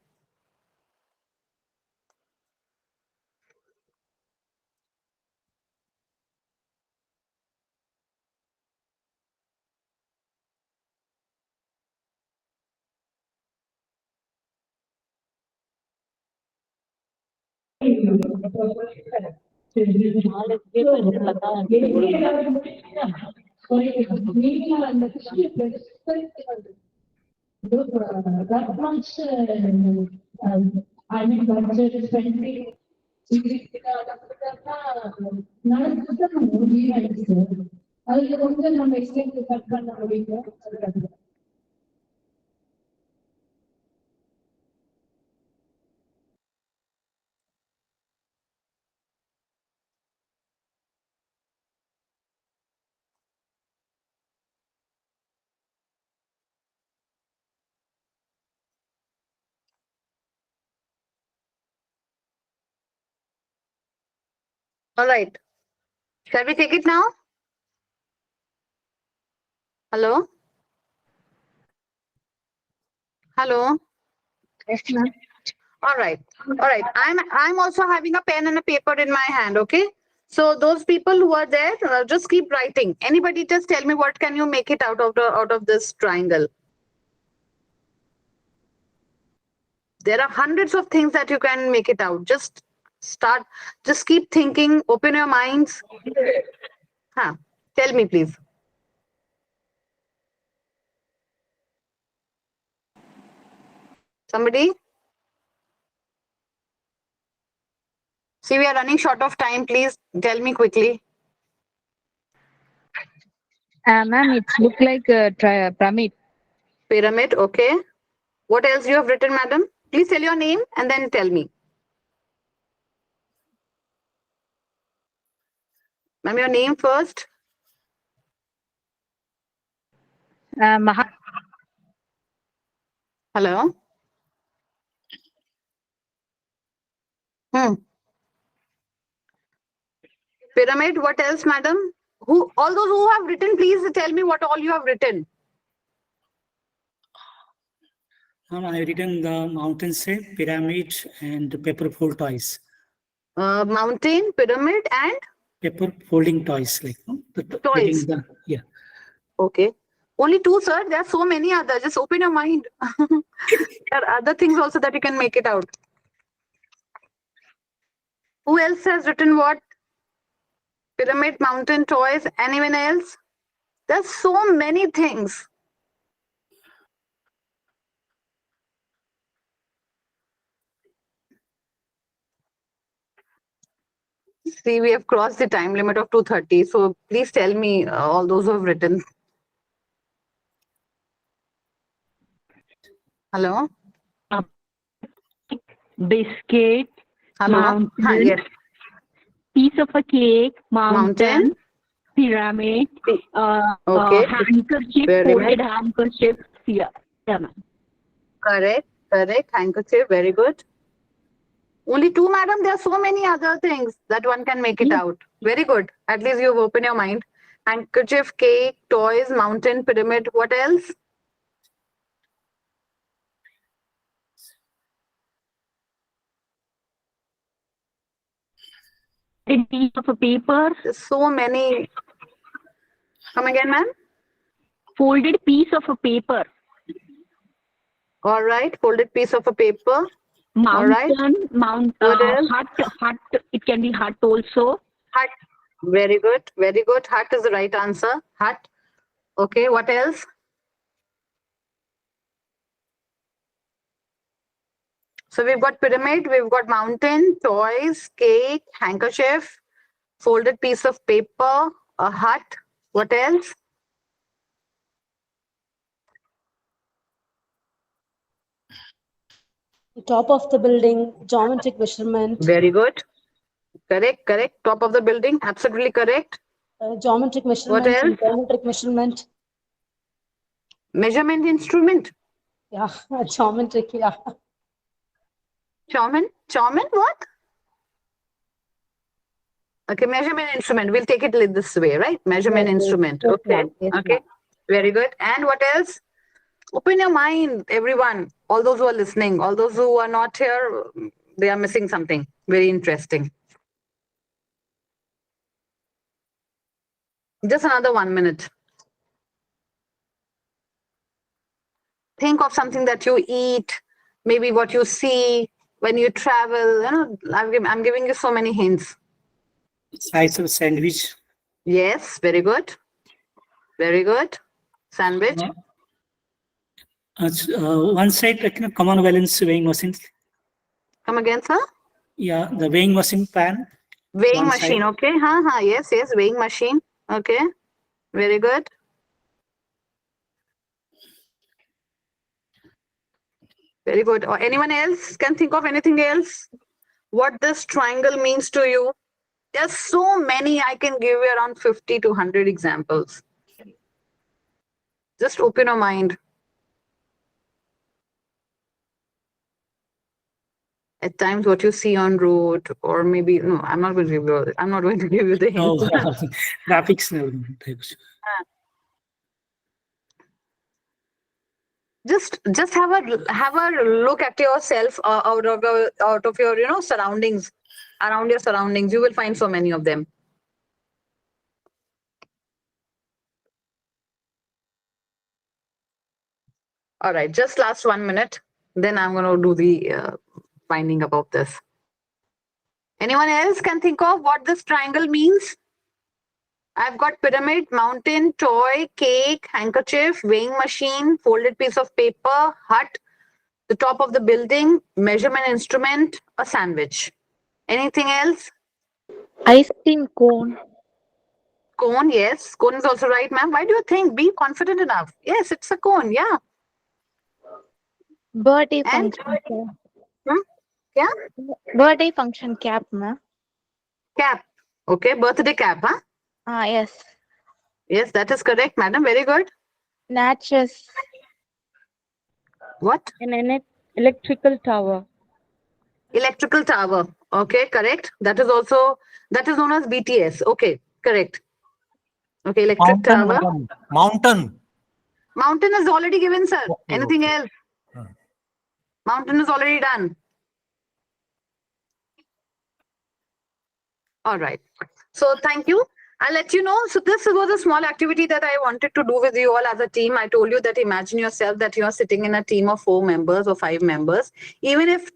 All right. Shall we take it now? Hello? Hello? Yes, ma'am. All right. I'm also having a pen and a paper in my hand. Okay. So those people who are there, just keep writing. Anybody just tell me what can you make it out of this triangle? There are hundreds of things that you can make it out. Just keep thinking, open your minds. Tell me, please. Somebody? See, we are running short of time. Please tell me quickly. Ma'am, it looks like a pyramid. Pyramid, okay. What else you have written, madam? Please tell your name and then tell me. Ma'am, your name first. Hello. Pyramid, what else, madam? All those who have written, please tell me what all you have written. I have written the mountain shape, pyramid, and paper fold toys. Mountain, pyramid, and? Paper folding toys, like toys. Yeah. Okay. Only 2, sir. There are so many others. Just open your mind. There are other things also that you can make it out. Who else has written what? Pyramid, mountain, toys. Anyone else? There's so many things. See, we have crossed the time limit of 2:30. So please tell me all those who have written. Hello? Biscuit, Hello? mountain, Yes. piece of a cake, mountain, pyramid, Okay. handkerchief, Very folded nice. handkerchief, yeah, ma'am. Correct. Handkerchief. Very good. Only 2, madam. There are so many other things that one can make it out. Very good. At least you've opened your mind. Handkerchief, cake, toys, mountain, pyramid. What else? A piece of a paper. There's so many. Come again, ma'am? Folded piece of a paper. All right. Folded piece of a paper. Mountain, What else? hut. It can be hut also. Hut. Very good. Hut is the right answer. Hut. Okay. What else? So we've got pyramid, we've got mountain, toys, cake, handkerchief, folded piece of paper, a hut. What else? The top of the building, geometric measurement. Very good. Correct. Top of the building. Absolutely correct. Geometric measurement. What else? Geometric measurement. Measurement instrument. Yeah, geometric, yeah. Chowman, what? Okay, measurement instrument. We'll take it this way, right? Measurement instrument. Yes, Okay. ma'am. Yes, Okay. Very good. And what else? Open your mind, everyone. All those who are listening, all those who are not here, they are missing something very interesting. Just another 1 minute. Think of something that you eat, maybe what you see when you travel. I'm giving you so many hints. Size of sandwich. Yes, very good. Sandwich. One side, like common balance weighing machine. Come again, sir? Yeah, the weighing machine pan. Weighing One machine, side. okay. Yes, weighing machine. Okay, very good. Very good. Or anyone else can think of anything else? What this triangle means to you? There's so many. I can give you around 50 to 100 examples. Just open your mind. At times, what you see on road, or maybe no, I'm not going to give you. I'm not going to give you the hint. Oh, graphics. Just have a look at yourself out of your surroundings, around your surroundings. You will find so many of them. All right, just last 1 minute. Then I'm going to do the finding about this. Anyone else can think of what this triangle means? I've got pyramid, mountain, toy, cake, handkerchief, weighing machine, folded piece of paper, hut. the top of the building, measurement instrument, a sandwich. Anything else? Ice cream cone. Cone, yes. Cone is also right, ma'am. Why do you think? Be confident enough. Yes, it's a cone, yeah. Birthday And function cap. yeah, Birthday function cap, ma'am. cap. Okay, birthday cap, huh? Yes. Yes, that is correct, madam. Very good. Natchez. What? An electrical tower. Electrical tower. Okay, correct. That is also, that is known as BTS. Okay, correct. Okay, electric Mountain, tower. madam. Mountain. Mountain is already given, sir. Okay, Anything okay. else? Mountain is already done. All right. So thank you. I'll let you know. So this was a small activity that I wanted to do with you all as a team. I told you that imagine yourself that you are sitting in a team of 4 members or 5 members. Even if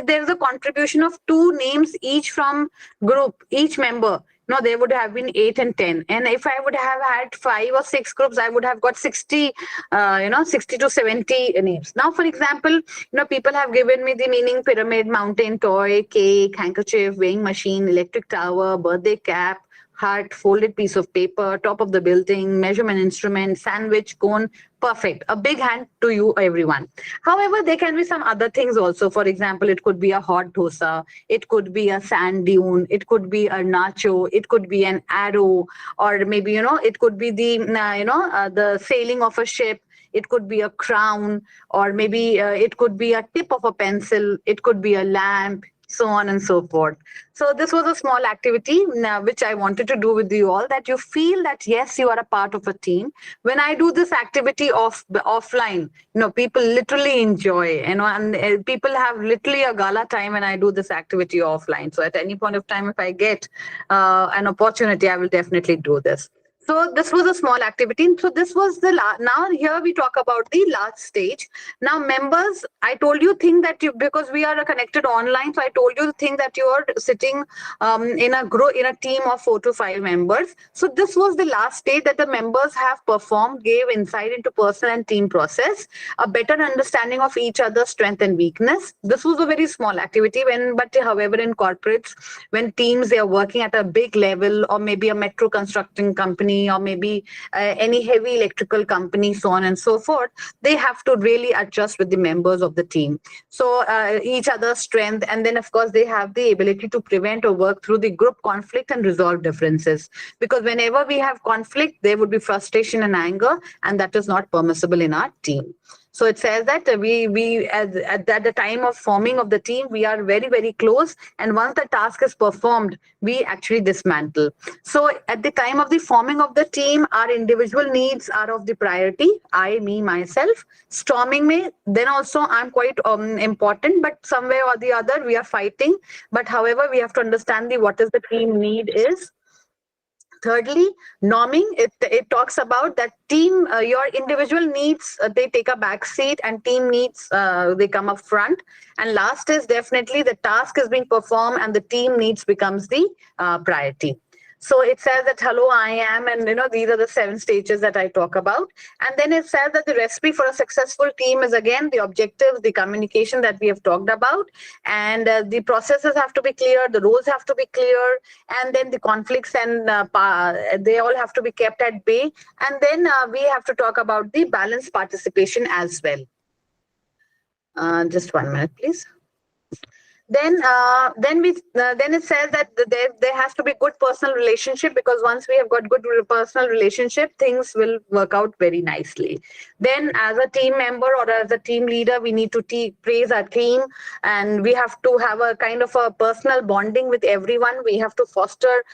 there is a contribution of 2 names each from group, each member, no, there would have been 8 and 10. And if I would have had 5 or 6 groups, I would have got 60, 60 to 70 names. Now, for example, people have given me the meaning pyramid, mountain, toy, cake, handkerchief, weighing machine, electric tower, birthday cap, heart, folded piece of paper, top of the building, measurement instrument, sandwich, cone. Perfect. A big hand to you, everyone. However, there can be some other things also. For example, it could be a hot dosa. It could be a sand dune. It could be a nacho. It could be an arrow. Or maybe, it could be the sailing of a ship. It could be a crown, or maybe it could be a tip of a pencil. It could be a lamp, so on and so forth. So this was a small activity which I wanted to do with you all, that you feel that yes, you are a part of a team. When I do this activity offline, people literally enjoy, and people have literally a gala time when I do this activity offline. So at any point of time, if I get an opportunity, I will definitely do this. So this was a small activity. So this was the now here we talk about the last stage. Now members, I told you think that because we are connected online, so I told you to think that you are sitting in a team of 4 to 5 members. So this was the last stage that the members have performed, gave insight into personal and team process, a better understanding of each other's strength and weakness. This was a very small activity but however in corporates, when teams, they are working at a big level, or maybe a metro constructing company, or maybe any heavy electrical company, so on and so forth, they have to really adjust with the members of the team. So each other's strength, and then of course they have the ability to prevent or work through the group conflict and resolve differences. Because whenever we have conflict, there would be frustration and anger, and that is not permissible in our team. So it says that we at the time of forming of the team, we are very, very close. And once the task is performed, we actually dismantle. So at the time of the forming of the team, our individual needs are of the priority. Me, myself, storming me. Then also I'm quite important, but somewhere or the other we are fighting. But however, we have to understand what is the team need is. Thirdly, norming, it talks about that team, your individual needs, they take a back seat, and team needs, they come up front. And last is definitely the task is being performed and the team needs becomes the priority. So it says that, hello, I am, and these are the 7 stages that I talk about. And then it says that the recipe for a successful team is again the objectives, the communication that we have talked about, and the processes have to be clear, the roles have to be clear, and then the conflicts and they all have to be kept at bay. And then we have to talk about the balanced participation as well. Just 1 minute, please. Then it says that there has to be good personal relationship, because once we have got good personal relationship, things will work out very nicely. Then as a team member or as a team leader, we need to praise our team, and we have to have a kind of a personal bonding with everyone. We have to foster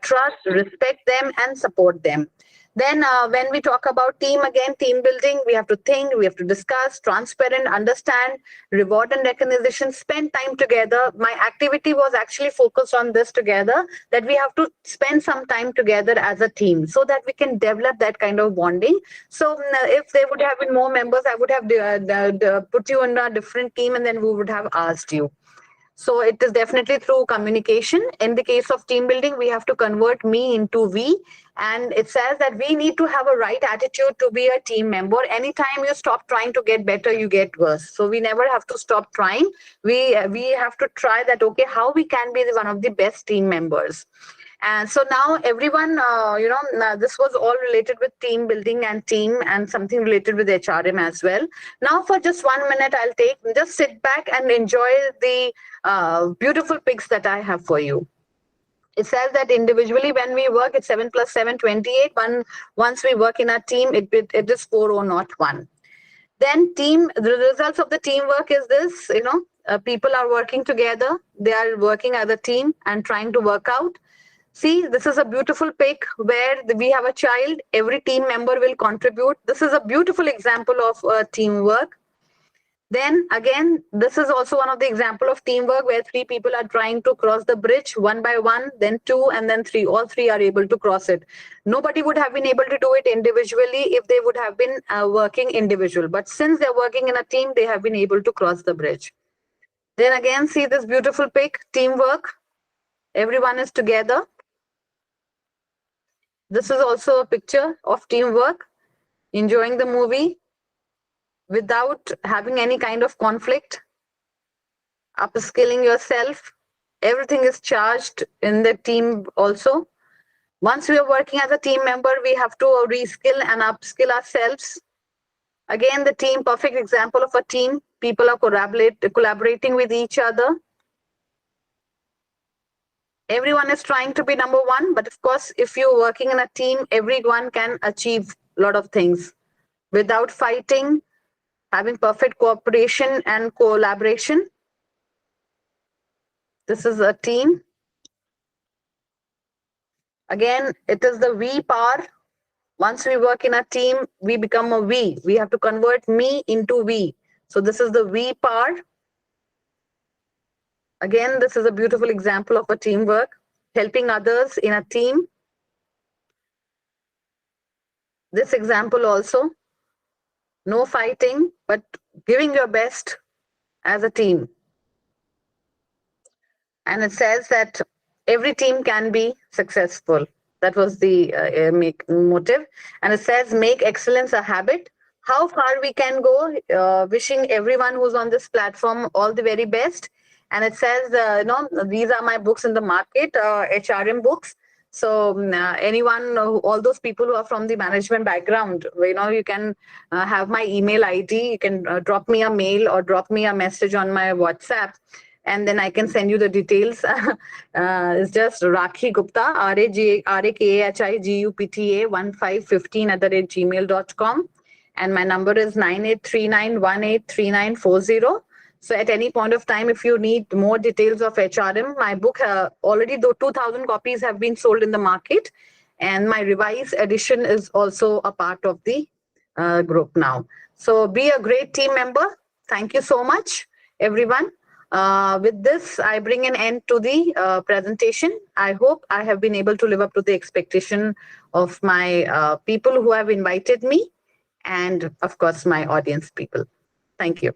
trust, respect them, and support them. Then when we talk about team building, we have to think, we have to discuss, transparent, understand, reward and recognition, spend time together. My activity was actually focused on this together, that we have to spend some time together as a team so that we can develop that kind of bonding. So if there would have been more members, I would have put you in a different team, and then we would have asked you. So it is definitely through communication. In the case of team building, we have to convert me into we. And it says that we need to have a right attitude to be a team member. Anytime you stop trying to get better, you get worse. So we never have to stop trying. We have to try that, okay, how we can be one of the best team members. And so now everyone, this was all related with team building and team and something related with HRM as well. Now for just 1 minute, just sit back and enjoy the beautiful pics that I have for you. It says that individually when we work, it's 7 plus 7, 28. Once we work in a team, it is 4, not 1. Then the results of the teamwork is this, people are working together. They are working as a team and trying to work out. See, this is a beautiful pic where we have a child. Every team member will contribute. This is a beautiful example of teamwork. Then again, this is also one of the example of teamwork where 3 people are trying to cross the bridge 1 by 1, then 2, and then 3. All 3 are able to cross it. Nobody would have been able to do it individually if they would have been working individual. But since they're working in a team, they have been able to cross the bridge. Then again, see this beautiful pic, teamwork. Everyone is together. This is also a picture of teamwork, enjoying the movie without having any kind of conflict, upskilling yourself. Everything is charged in the team also. Once we are working as a team member, we have to reskill and upskill ourselves. Again, the team, perfect example of a team. People are collaborating with each other. Everyone is trying to be number 1, but of course, if you're working in a team, everyone can achieve a lot of things without fighting, having perfect cooperation and collaboration. This is a team. Again, it is the we power. Once we work in a team, we become a we. We have to convert me into we. So this is the we power. Again, this is a beautiful example of a teamwork, helping others in a team. This example also, no fighting, but giving your best as a team. And it says that every team can be successful. That was the motive. And it says, make excellence a habit. How far we can go, wishing everyone who's on this platform all the very best. And it says, these are my books in the market, HRM books. So anyone, all those people who are from the management background, you can have my email ID. You can drop me a mail or drop me a message on my WhatsApp. And then I can send you the details. It's just Rakhi Gupta, RAKHIGUPTA 1515@gmail.com. And my number is 9839183940. So at any point of time, if you need more details of HRM, my book, already though 2,000 copies have been sold in the market. And my revised edition is also a part of the group now. So be a great team member. Thank you so much, everyone. With this, I bring an end to the presentation. I hope I have been able to live up to the expectation of my people who have invited me and, of course, my audience people. Thank you.